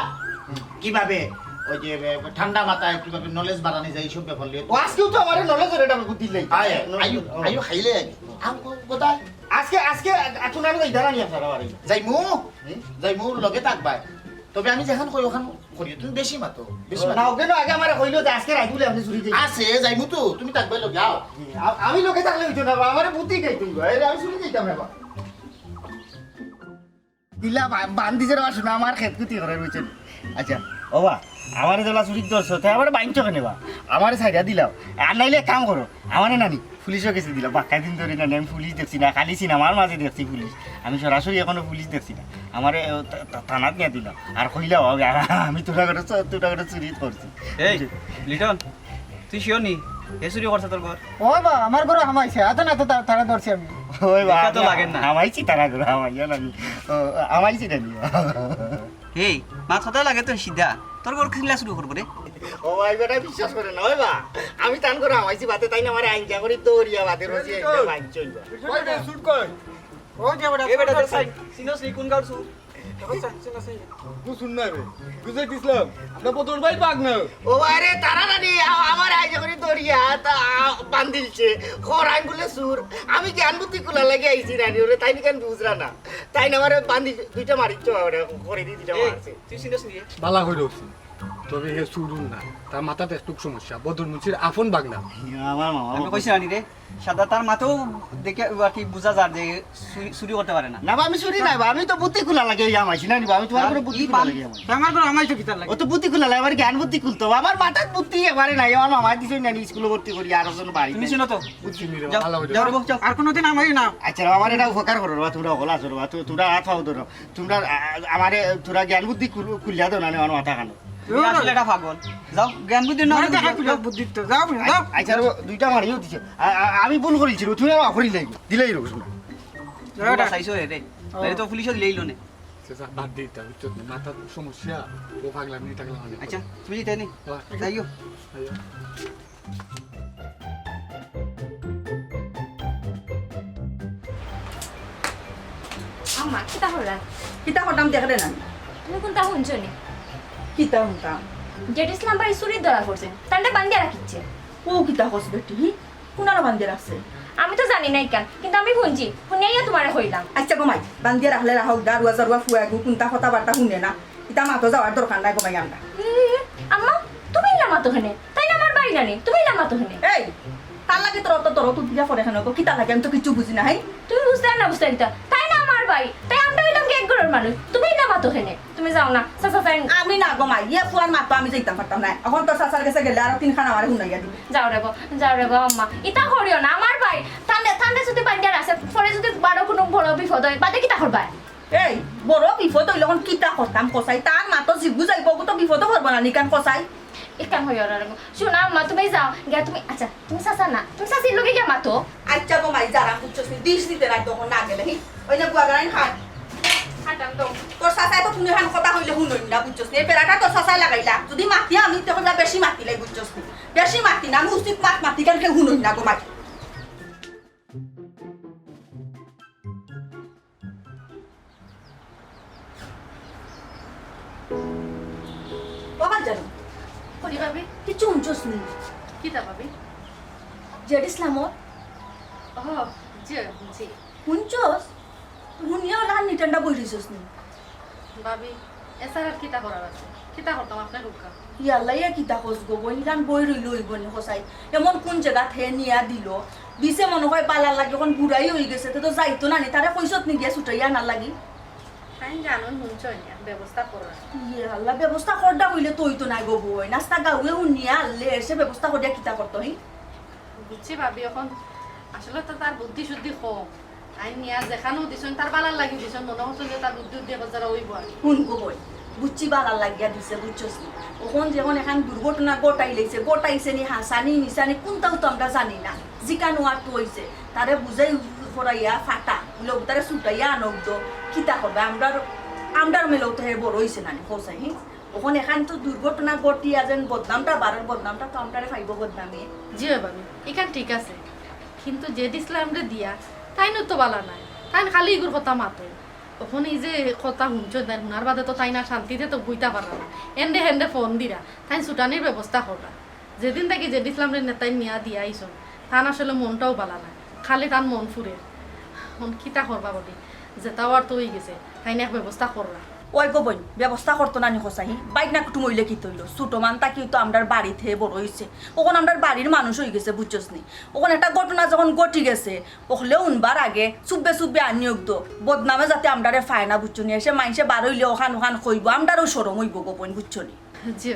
Speaker 2: কিভাবে ওই যে ঠান্ডা মাথায় কিভাবে নলেজ বাড়ানো যায় এইসব ব্যাপার নিয়ে
Speaker 5: আজকেও তো আমার নলেজ রে এটা বুদ্ধি লই
Speaker 2: আইও খাইলে আম গদা
Speaker 5: আজকে এখন আর ওই দাঁড়ানি আপনারা বাড়ি
Speaker 2: যাইমু লগে থাকবাই তবে আমি যেখান কই ওখান করি তুমি বেশি মাতো বেশি
Speaker 5: না ওকে আগে আমার কইলো যে আজকে রাইত বলে আপনি চুরি দিই
Speaker 2: আছে যাইমু তো তুমি থাকবাই লগে যাও
Speaker 5: আমি লোকে থাকলে হইতো না আমার বুদ্ধি খাই তুই আমি চুরি দিতাম না দিলা বান্ধি যে আসুন আমার খেত কুতি করে রয়েছেন আচ্ছা ওবা আমার যেলা চুরি দর্শ তাই আমার বাইন চকে নেবা আমার সাইডা দিলাও আর নাইলে কাম করো আমার নানি পুলিশও গেছে দিলাম বাক্কা দিন ধরে না আমি পুলিশ দেখছি না খালি সিনেমার মাঝে দেখছি পুলিশ আমি সরাসরি এখনো পুলিশ দেখছি না আমার থানাত নিয়ে দিলাম আর কইলাম আমি তোরা করে চুরি করছি
Speaker 7: এই লিটন তুই শিওর নি এ চুরি করছ তোর ঘর
Speaker 8: ওই বা আমার ঘরে হামাইছে এত না তো তারা ধরছি আমি
Speaker 5: ওই বা
Speaker 7: দেখা তো লাগে না।
Speaker 5: আমাইছি তারা করে আমাইয়া নানি আমাইছি নানি
Speaker 7: এই মাছ কথা লাগে তো সিধা তোর ঘর কিলা শুরু করব রে
Speaker 5: ও ভাই বেটা বিশ্বাস করে না ওই বা আমি টান করে আমাইছি বাতে তাই না আমার আইনজা করি দৌড়িয়া বাতে রসি একটা বাইক চলবা
Speaker 8: ওই বে শুট কর ওই যে বড়
Speaker 7: এ বেটা তোর সাইড সিনোস কোন গাড় সু
Speaker 8: তুই শুন না বে বুঝে দিছলাম আমরা পতর ভাই বাগ না
Speaker 5: ও আরে তারা নানি আমার আইনজা করি দৌড়িয়া তা বান্দিলছে খরাই বলে সুর আমি জ্ঞান বুদ্ধি কুলা লাগে আইছি নানি ওরে তাই কেন বুঝরা না তাই না আমার বান্দি দুইটা মারিছ ওরে করে দি দুইটা মারছে
Speaker 7: তুই সিনোস নি
Speaker 8: বালা কই রছি তবে হে সুরুন না তার মাথাতে একটু সমস্যা বদর মুচির আপন বাগ না
Speaker 5: আমার মামা
Speaker 7: আমি কইছি আনি রে সাদা তার মাথাও দেখে কি বুঝা যায় যে চুরি করতে পারে না
Speaker 5: না বা আমি শুনি নাই বা আমি তো বুদ্ধি খুলা লাগে আমাইছি না আমি তোমার করে বুদ্ধি খুলা লাগে
Speaker 8: আমার ঘর আমাই তো কিতার লাগে
Speaker 5: ও তো বুদ্ধি খুলা লাগে আমার জ্ঞান বুদ্ধি খুলতো আমার মাথার বুদ্ধি এবারে নাই আমার মামা দিছে না স্কুলে ভর্তি করি আর জন বাড়ি
Speaker 7: তুমি শুনো তো
Speaker 8: বুঝছি নি রে
Speaker 7: যাও
Speaker 8: ভালো হইলো
Speaker 7: যাও রে বউ, যাও
Speaker 8: আর কোনোদিন আমাই না
Speaker 5: আচ্ছা আমার এটা উপকার করো বা তোমরা গলা চলো বা তোমরা হাত পাও ধরো তোমরা আমারে তোরা জ্ঞান বুদ্ধি খুলিয়া দাও না আমার মাথা কানো
Speaker 7: তুমি আসলে এটা পাগল যাও জ্ঞান বুদ্ধি না
Speaker 8: মানে দেখা তুই বুদ্ধি তো যাও যাও
Speaker 5: আচ্ছা দুইটা মারিও দিছে আমি ভুল করেছি তুমি অফরি লাগবে দিলেই রোজ
Speaker 7: ওটা চাইছো রে রে তো পুলিশও দিলেই লোনে
Speaker 8: সেটা বাদ দিতা বুঝছো মাথা সমস্যা ও পাগলাম নি টাগলা মানে
Speaker 7: আচ্ছা তুমি দিতে নি যাইও
Speaker 6: আম্মা কিতা হলা
Speaker 3: কিতা হঠাম দেখলে না
Speaker 6: তুমি কোনটা শুনছো নি
Speaker 3: কিতা হঠাম
Speaker 6: জেড ইসলাম ভাই চুরির ধরা করছেন তান্ডা বান্ধিয়া রাখিচ্ছে
Speaker 3: ও কিতা হস বেটি কোনারা বান্ধে রাখছে
Speaker 6: আমি তো জানি নাই কেন কিন্তু আমি শুনছি শুনিয়া তোমারে হইলাম
Speaker 3: আচ্ছা গমাই বান্ধিয়ে রাখলে রাখক দারুয়া জারুয়া ফুয়া গু কোনটা কথা বার্তা শুনে না ইতা মাতো যাওয়ার দরকার নাই গমাই আমরা
Speaker 6: আম্মা তুমি নামা তো হেনে তাই না আমার বাড়ি জানি তুমি নামা তো হেনে
Speaker 3: এই
Speaker 9: তার লাগে তোর তোর তুই দিয়া পরে কেন কিতা লাগে আমি তো কিছু বুঝি না।
Speaker 6: তুমি বুঝতে না বুঝতে দিতা তাই না আমার ভাই তাই আমরা হইলাম কি এক ঘরের মানুষ তুমি না মাতো খেনে তুমি যাও না চাচা চাই
Speaker 9: আমি না গো মাই ইয়ে ফুয়ার মাতো আমি যাইতাম পারতাম না এখন তোর চাচার কাছে গেলে আর তিনখানা আমার শুনাইয়া দিবি।
Speaker 6: যাও রে গো আম্মা ইতা করিও না আমার ভাই ঠান্ডা যদি বান্ডিয়ার আছে পরে যদি বারো কোনো বড় বিপদ হয় বাদে কিতা করবা?
Speaker 9: এই বড় বিপদ হইলে এখন কিতা করতাম কসাই তার মাতো জিগু যাইব তো বিপদ করবো না নিকান কসাই
Speaker 6: ইকান হইও না রে শোনা আম্মা তুমি যাও গিয়া তুমি আচ্ছা তুমি চাচা না তুমি চাচির লগে গিয়া মাতো।
Speaker 9: আচ্ছা গো মাই যারা বুঝছস দিস দিতে রাখ তখন না গেলে ওই যে গুয়াগারাইন খাট
Speaker 6: হাঁটাম তো
Speaker 9: তোর চাচাই তো তুমি হান কথা হইলে শুনই না বুঝছস এই পেরাটা তোর চাচাই লাগাইলা যদি মাতি আমি তখন যা বেশি মাতি লাই বুঝছস বেশি মাতি না আমি উচিত মাতি কেন শুনই না গো মাই। বাবা জানো
Speaker 3: করি ভাবি
Speaker 9: কিছু শুনছস নি
Speaker 3: কিতা ভাবি?
Speaker 9: জেড ইসলামর
Speaker 3: ও জি জি
Speaker 9: শুনছস শুনিয়া ওলা নিটান্ডা বই দিছস নি
Speaker 3: ভাবি এছাড়া আর কিতা করার আছে কিতা করতাম আপনার হুকা
Speaker 9: ইয়াল্লা ইয়া কিতা খোঁজ গো বইনিকান বই রইল হইবনি খসাই এমন কোন জায়গা থে নিয়া দিল দিছে মনে হয় পালার লাগে এখন বুড়াই হয়ে গেছে তো যাইতো না নি তারে পয়সত নি গিয়া ছুটাইয়া না লাগি
Speaker 3: তাই জানুন শুনছই না ব্যবস্থা করার
Speaker 9: ইয়াল্লা ব্যবস্থা করডা হইলে তুই তো নাই গো বই নাস্তা গাউয়ে শুনিয়া আনলে এসে ব্যবস্থা করিয়া কিতা করতো হি
Speaker 3: বুঝছি ভাবি এখন আসলে তো তার বুদ্ধি শুদ্ধি কম আইন নিয়া যেখানেও দিছন তার বালার লাগি দিছন মনে হচ্ছে যে তার বুদ্ধি উদ্যোগ যারা ওইব আর
Speaker 9: শুন গো বই বুঝছি বালার লাগিয়া দিছে বুঝছস নি ওখন যখন এখন দুর্ঘটনা গোটাইছে নি হাসানি মিসানি কোনটাও তো আমরা জানি না জিকানো আর তো হইছে তারে বুঝাই ফরাইয়া ফাটা লোক তারে ছুটাইয়া আনক দো কিতা করবে আমরার মেলেও তো হে বড় হইছে না হোসাই হি ওখন এখান তো দুর্ঘটনা ঘটিয়া যেন বদনামটা বাড়ার বদনামটা তো আমরারে ফাইব বদনামে।
Speaker 3: জি ভাবি এখান ঠিক আছে কিন্তু যে দিসলাম রে দিয়া তাই তো বালা নাই তাই খালি এগুর কথা মাতো ওখানে এই যে কথা শুনছ তাই শুনার বাদে তো তাই না শান্তিতে তো বইতা পারা না এন্ডে হেন্ডে ফোন দিরা তাই ছুটানির ব্যবস্থা করা যেদিন তাকে যে দিসলাম রে নেতাই নিয়া দিয়া আইসন তান আসলে মনটাও বালা নাই খালি তার মন ফুরে কিতা করবা ভাবি যেটাও আর তো হয়ে গেছে তাই না এক ব্যবস্থা করা
Speaker 9: ওই গো বই ব্যবস্থা করতো না নি খসাহি বাইক না কুটুম হইলে কি তৈল ছোট মান তাকি তো আমরার বাড়িতে বড় হয়েছে ওখানে আমরার বাড়ির মানুষ হয়ে গেছে বুঝছস নি ওখানে একটা ঘটনা যখন ঘটি গেছে ওখলে উনবার আগে চুব্বে আনিয়োগ দো বদনামে যাতে আমরারে ফায় না বুঝছো নি এসে মাইসে বার হইলে ওখান কইব আমরারও সরম হইব গো বোন বুঝছো নি।
Speaker 3: জি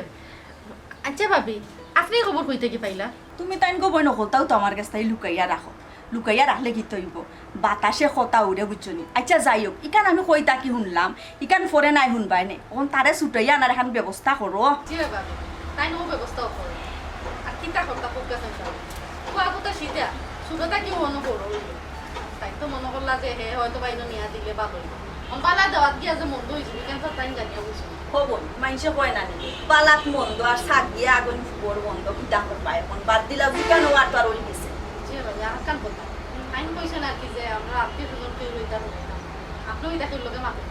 Speaker 3: আচ্ছা ভাবি আপনি খবর কইতে কি পাইলা?
Speaker 9: তুমি তাই গো বই নকলতাও তো আমার কাছে তাই লুকাইয়া রাখলে কি তৈব বাতাসে কথা উড়ে বুঝছো নি। আচ্ছা যাই হোক ইকান আমি কই তাকি শুনলাম ইকান ফরে নাই শুনবাই নে ওখান তারে ছুটাইয়া আনার এখন ব্যবস্থা করো।
Speaker 3: জি ভাবি তাই নো ব্যবস্থাও করে আর কিতা করতা ফোকাস আছে কোয়া কথা সিধা সুরতা কি মনে করো তাই তো মনে করলা যে হে হয়তো বাইনো নিয়া দিলে ভালো হইব বালা দেওয়াত গিয়া যে মন্দ হয়েছিল কেন তাই জানিয়া বুঝছো
Speaker 9: হবো মাইসে কয় না নি পালাত মন্দ আর শাক দিয়ে আগুন ফুবর বন্ধ কিতা করবা এখন বাদ দিলা বিকান ওয়ার তো আর ওই গেছে।
Speaker 3: জি ভাবি আর কান কথা আইন কইছেন আর কি যে আমরা আত্মীয় স্বজন কেউ রইতা রই না আপনি ওই দেখে লোকে মাতেন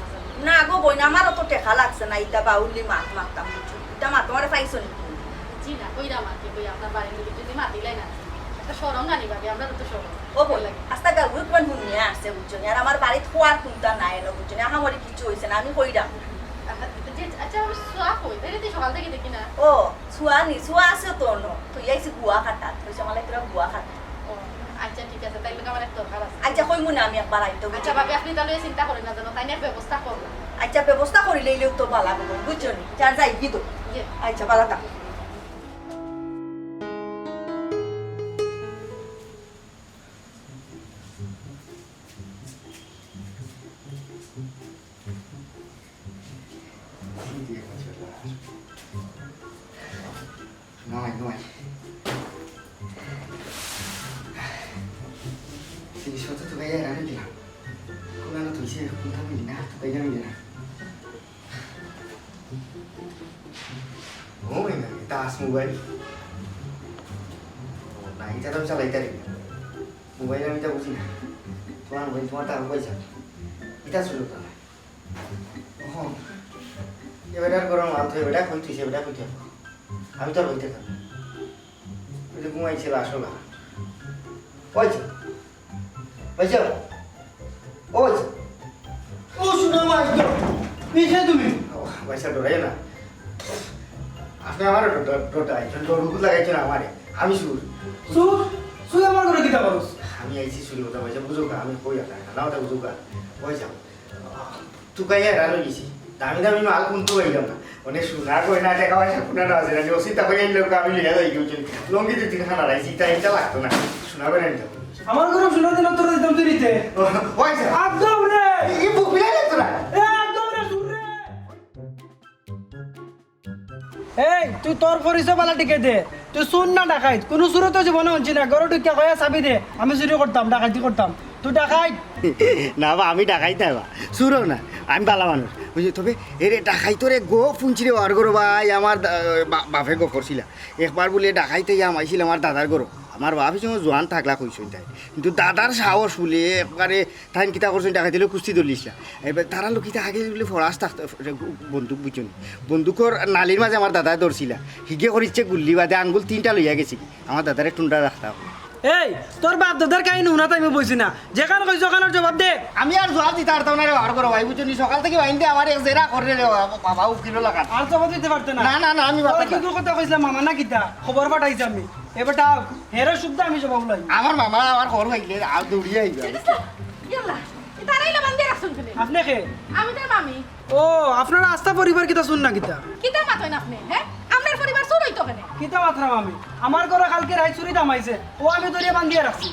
Speaker 9: না গো বই না আমারও তো টেকা লাগছে না ইটা বাউলি মারতাম বুঝছো ইটা তোমার পাইছো নি?
Speaker 3: জি না কইরা মাতি কই আপনার বাড়ির লোক যদি মাতিলাই না একটা সরম জানি ভাবি আমরা তো সরম
Speaker 9: ও বই আস্তা গাল উইকমান হুনিয়ে আসছে বুঝছো আর আমার বাড়িতে খোয়ার কুন্তা নাই এলো বুঝছো না আমারই কিছু হইছে না আমি কইরা
Speaker 3: আচ্ছা সোয়া কই তাই তো সকাল থেকে দেখি না
Speaker 9: ও ছুয়া আছে তো ন তুই আইছি গুয়া খাটা তুই আমালে তোরা গুয়া খাটা।
Speaker 3: আচ্ছা ঠিক আছে তাইলে আমার একটা দরকার আছে
Speaker 9: আচ্ছা কই মুনা আমি একবার আইতো
Speaker 3: আচ্ছা ভাবি আপনি তাহলে চিন্তা করেন না জানো তাই না ব্যবস্থা করব।
Speaker 9: আচ্ছা ব্যবস্থা করিলেইলেও তো ভালো হবে বুঝছো নি চার যাই কি তো
Speaker 3: জি
Speaker 9: আচ্ছা ভালো থাক।
Speaker 5: জিনিসপত্র তো গাইয়া রাখে দিলাম কোনো আলো তুইছে কোথা মিলি না তো গাইয়া মিলি না ও না তাস মোবাইল না এটা তো চালাইতে রে মোবাইল আমি তো বুঝি না তোমার মোবাইল তোমার টাকা পয়সা এটা শুরু করা ও এবারে আর গরম আলতো এবারে কইতেছে এবারে কইতে আমি তো বলতে থাকি ওই যে ঘুমাইছিল আসলা পয়সা পয়সা ওই
Speaker 2: ও শুনো মাই তো নিচে তুমি
Speaker 5: পয়সা ডরাই না আপনি আমার ডোটাই ডরুকু লাগাইছেন আমারে আমি সুর
Speaker 7: তুই আমার ঘরে কিতা করস
Speaker 5: আমি আইছি চুরি কথা পয়সা বুঝুকা আমি কই একটা না ওটা বুঝুকা পয়সা তুকাইয়া রানো গেছি দামি দামি মাল কোনটো হইলাম না মানে সোনা গয়না টাকা পয়সা কোনা না আছে না অসিতা কইয়া লোক আমি লিয়া যাই গেছি লঙ্গি দিতে খানা রাইছি এটা লাগতো না সোনা গয়না নিতে
Speaker 7: আমার ঘরে শুনে দিন তোর দিতাম তুই নিতে
Speaker 5: পয়সা
Speaker 7: একদম রে
Speaker 5: এই বুক বিলাই লাগতো না
Speaker 7: একদম রে শুন রে এই তুই তোর পরিচয় বালা টিকে দে তুই শুন না ডাকাইত কোনো সুরত জীবনে হচ্ছি না ঘরে ঢুকে কয়া চাবি দে আমি চুরি করতাম ডাকাতি করতাম তুই ডাকাইত
Speaker 5: না বা আমি ডাকাইতে বা সুরো না আমি বালা মানুষ বুঝলি তবে এরে ডাকাইতরে গো পুঞ্চিরে ওয়ার করো ভাই আমার বাপে গো করছিল একবার বলে ডাকাইতে আমাইছিল আমার দাদার গরো আমার বাপ হিসেবে জোয়ান থাকলা কইসই তাই কিন্তু দাদার সাহস বলে একবারে তাই কিতা করছেন ডাকাইতে কুস্তি দলিসলা এবার তারা লোকিতে আগে বলে ফরাস থাকতো বন্দুক বুঝুন বন্দুকর নালির মাঝে আমার দাদা ধরছিলা হিগে করিচ্ছে গুল্লি বাদে আঙ্গুল 3টা লইয়া গেছি আমার দাদারে টুন্ডা রাখতাম
Speaker 7: এই তোর বাপ দাদার কাহিনী শুনা তাই আমি বলছি না যেখানে কইছো ওখানে জবাব দে
Speaker 5: আমি আর জবাব দিতে পারতাম না রে আর করো ভাই বুঝুন সকাল থেকে বাইন্দে আমার এক জেরা করে রে বাবা উকিল লাগা
Speaker 7: আর জবাব দিতে পারতে না
Speaker 5: না না না আমি
Speaker 7: তোর কি কথা কইছিলাম মামা না কিতা খবর পাঠাইছি আমি এবারটা হেরে শুদ্ধ আমি জবাব লাই
Speaker 5: আমার মামা আমার খবর পাইলে আর দৌড়িয়ে আইবে
Speaker 3: ইয়াল্লা তারাইলা বান্ধে রাখছুন ফেলে
Speaker 7: আপনি কে
Speaker 3: আমি তার মামি
Speaker 7: ও আপনারা আস্থা পরিবার কিতা শুন না কিতা
Speaker 3: কিতা মাতই না আপনি হ্যাঁ আপনার পরিবার চুর হইতো কেন
Speaker 7: কিতা মাত্রা আমি আমার ঘরে কালকে রাই চুরি দামাইছে ও আমি ধরিয়ে বান্ধিয়ে রাখছি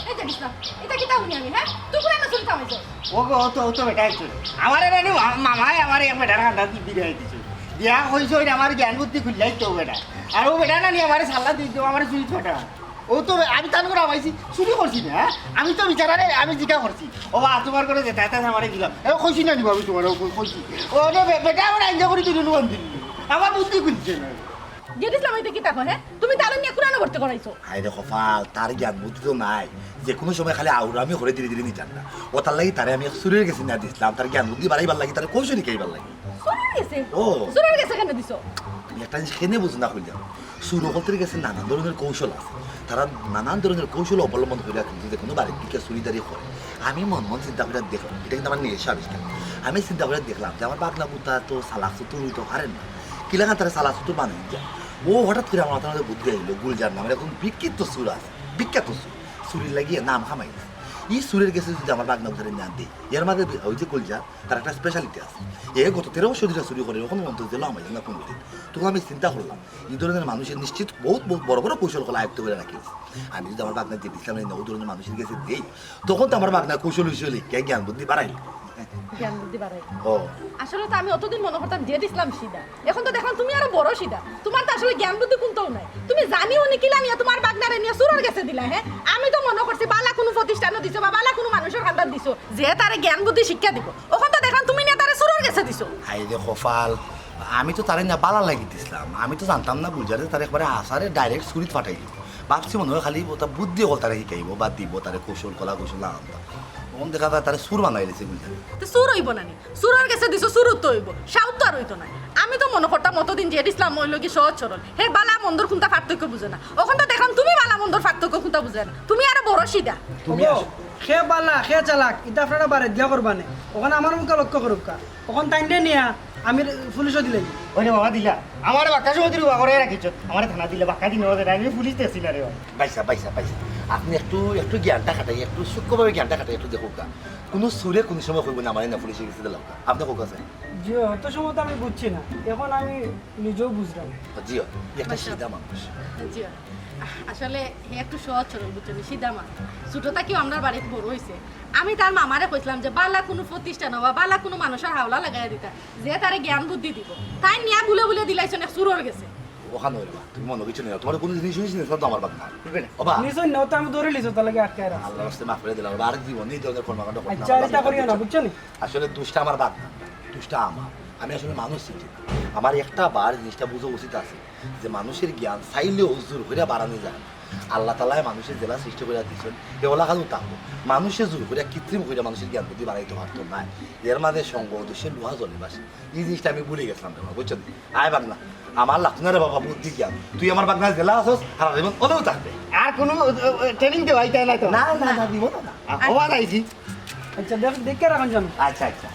Speaker 3: এই যে দিস না এটা কিতা শুনি আমি হ্যাঁ তুই পুরানো চুরি কামাইছো
Speaker 5: ও গো ও তো বেটা একটু আমার রানি মামাই আমার এক বেটার হাঁটা দিয়ে দিছে দিয়া হইছে ওই আমার জ্ঞান বুদ্ধি খুললাই তো বেটা আর ও বেটা নানি আমার সাল্লা দিয়ে দিও আমার চুরি ছোটা ও তো আমি তার করে আমাইছি চুরি করছি না হ্যাঁ আমি তো বিচারারে আমি জিজ্ঞা করছি ও বা তোমার করে যেতে তাই আমার দিলাম এ কইছি না আমি তোমার কইছি ও বেটা আমার আইনজা করে দিল নুন দিল আমার বুদ্ধি খুলছে না
Speaker 3: যে দিসলাম এটা কিতা কয় হ্যাঁ তুমি তার নিয়ে কুরানো ভর্তি করাইছো
Speaker 1: হাই দেখো ফাল তার জ্ঞান বুদ্ধি তো নাই যে কোনো সময় খালি আউরামি করে ধীরে ধীরে নিতাম না ও তার লাগি তারে আমি চুরির গেছি না দিছিলাম তার জ্ঞান বুদ্ধি বাড়াইবার লাগি তার কৌশলী খাইবার লাগি
Speaker 3: চুরির গেছে
Speaker 1: ও
Speaker 3: চুরির গেছে কেন দিছো
Speaker 1: তুমি একটা জিনিস খেনে বুঝ না খুঁজে সুর করতে গেছে নানান ধরনের কৌশল আছে তারা নানান ধরনের কৌশল অবলম্বন করে কিন্তু যে কোনো বাড়ির দিকে চুরিদারি করে আমি মন চিন্তা করে দেখলাম এটা কিন্তু আমার নেশা আবিষ্কার আমি চিন্তা করে দেখলাম যে আমার বাগলা বুতা তো সালাক সুতুর হইতে পারেন না কিলাকা তারা সালাক সুতুর বানিয়ে যায় ও হঠাৎ করে আমার মাথার মধ্যে বুদ্ধি আইলো গুলজার নামের এখন বিখ্যাত সুর আছে বিখ্যাত সুর সুরির লাগিয়ে নাম খামাই এই সুরের গেছে যদি আমার বাগনা বুঝারে না দিই এর মাঝে ওই যে গুলজার তার একটা স্পেশালিটি আছে এ গত 13 বছর ধরে চুরি করে ওখানে অন্তর দিল আমার না কোনো দিন তখন আমি চিন্তা করলাম এই ধরনের মানুষের নিশ্চিত বহুত বহুত বড় বড় কৌশল কলা আয়ত্ত করে রাখিয়েছে আমি যদি আমার বাগনা যে ইসলাম ও ধরনের মানুষের কাছে দিই তখন তো আমার বাগনা কৌশল হিসেবে জ্ঞান বুদ্ধি বাড়াই
Speaker 3: জ্ঞান বুদ্ধি বাড়াই
Speaker 1: ও
Speaker 3: আসলে তো আমি অতদিন মনে করতাম যে দিসলাম সিধা এখন তো দেখলাম তুমি আরো বড় সিধা তোমার তো আসলে জ্ঞান বুদ্ধি কোনটাও নাই তুমি জানিও নি কিলা নিয়ে তোমার বাগনারে নিয়ে সুরের গেছে দিলা হ্যাঁ আমি তো মনে করছি বালা কোনো প্রতিষ্ঠানও দিছো বা বালা কোনো মানুষের খান্দার দিছো যে তারে জ্ঞান বুদ্ধি শিক্ষা দিব ওখান তো দেখলাম তুমি নিয়ে তারে সুরের গেছে দিছো
Speaker 1: হাই দেখো ফাল আমি তো তারে না বালা লাগি দিছিলাম আমি তো জানতাম না বুঝারে তার একবারে আসারে ডাইরেক্ট সুরিত পাঠাই দিব ভাবছি মনে হয় খালি ওটা বুদ্ধি হল তারা শিখাইব বা দিব তারে কৌশল কলা কৌশল না আনতাম তখন দেখা যায় তারা সুর বানাই দিয়েছে বুঝলি
Speaker 3: তো সুর হইব না নি সুরের গেছে দিছো সুরত তো হইব সাউথ তো আর হইতো না আমি তো মনে করতাম অতদিন যে ইসলাম হইল কি সহজ সরল হে বালা মন্দর কোনটা পার্থক্য বুঝে না ওখান তো দেখলাম তুমি বালা মন্দর পার্থক্য কোনটা বুঝে না তুমি আরো বড় সিধা
Speaker 7: তুমি খে বালা খে চালাক এটা আপনারা বারে দিয়া করবানে ওখানে আমার মুখে লক্ষ্য করুক ওখান টাইমে নিয়া আমি পুলিশও দিলে
Speaker 5: ওরে বাবা দিলা আমার বাক্কা সময় দিল করে রাখিছ আমার থানা দিলে বাক্কা দিন আমি পুলিশ দেখছি না রে
Speaker 1: পাইসা পাইসা পাইসা আপনি একটু একটু জ্ঞানটা খাটাই একটু সূক্ষ্মভাবে জ্ঞানটা খাটাই একটু দেখুক কোনো সুরে কোনো সময় করবো না আমার না পুলিশে গেছে দিলাম আপনি কোক আছে
Speaker 7: জি অত সময় তো আমি বুঝছি না এখন আমি নিজেও বুঝলাম
Speaker 1: জিও একটা সিধা মানুষ
Speaker 3: জি আসলে হে একটু সহজ সরল বুঝছেন সিধা মা ছোটটা কেউ আমার বাড়িতে বড় হয়েছে আমি তার মামারে কইছিলাম যে বালা কোনো প্রতিষ্ঠান বা বালা কোনো মানুষের হাওলা লাগাই দিতা যে তারে জ্ঞান বুদ্ধি দিব তাই নিয়া বুলে বুলে দিলাইছেন এক সুরর গেছে
Speaker 1: ওখানে হইবা তুমি মনে কিছু নেই তোমার কোনো জিনিস শুনিস না তো আমার বাদ না ওবা
Speaker 7: নিশ্চয় না তো আমি ধরে লিছো তার লাগে আটকায় রাখছি
Speaker 1: আল্লাহ রাস্তায় মাফ করে দিলাম আর জীবন এই ধরনের কর্মকাণ্ড করতে
Speaker 7: আচ্ছা এটা করিও না বুঝছো নি
Speaker 1: আসলে দুষ্টা আমার বাদ না দুষ্টা আমার আমি আসলে মানুষ চিনি আমার একটা বার জিনিসটা বুঝা উচিত আছে যে মানুষের জ্ঞান চাইলেও জোর করে বাড়ানো যায় আল্লাহ তালায় মানুষের জেলা সৃষ্টি করে দিচ্ছেন এগুলা খালু তাকো মানুষের জোর করে কৃত্রিম করে মানুষের জ্ঞান বুদ্ধি বাড়াইতে পারতো না এর মাঝে সঙ্গ উদ্দেশ্যে লোহা জলে বাসে এই জিনিসটা আমি ভুলে গেছিলাম বাবা বুঝছেন আয় বাগনা আমার লাগতো না রে বাবা বুদ্ধি জ্ঞান তুই আমার বাগনা জেলা আসস সারা জীবন ওদেরও থাকবে
Speaker 5: আর কোনো ট্রেনিং দেওয়াই তাই না তো
Speaker 1: না না না দিব না
Speaker 5: হওয়া যাইছি
Speaker 7: আচ্ছা দেখে রাখুন জানো
Speaker 1: আচ্ছা আচ্ছা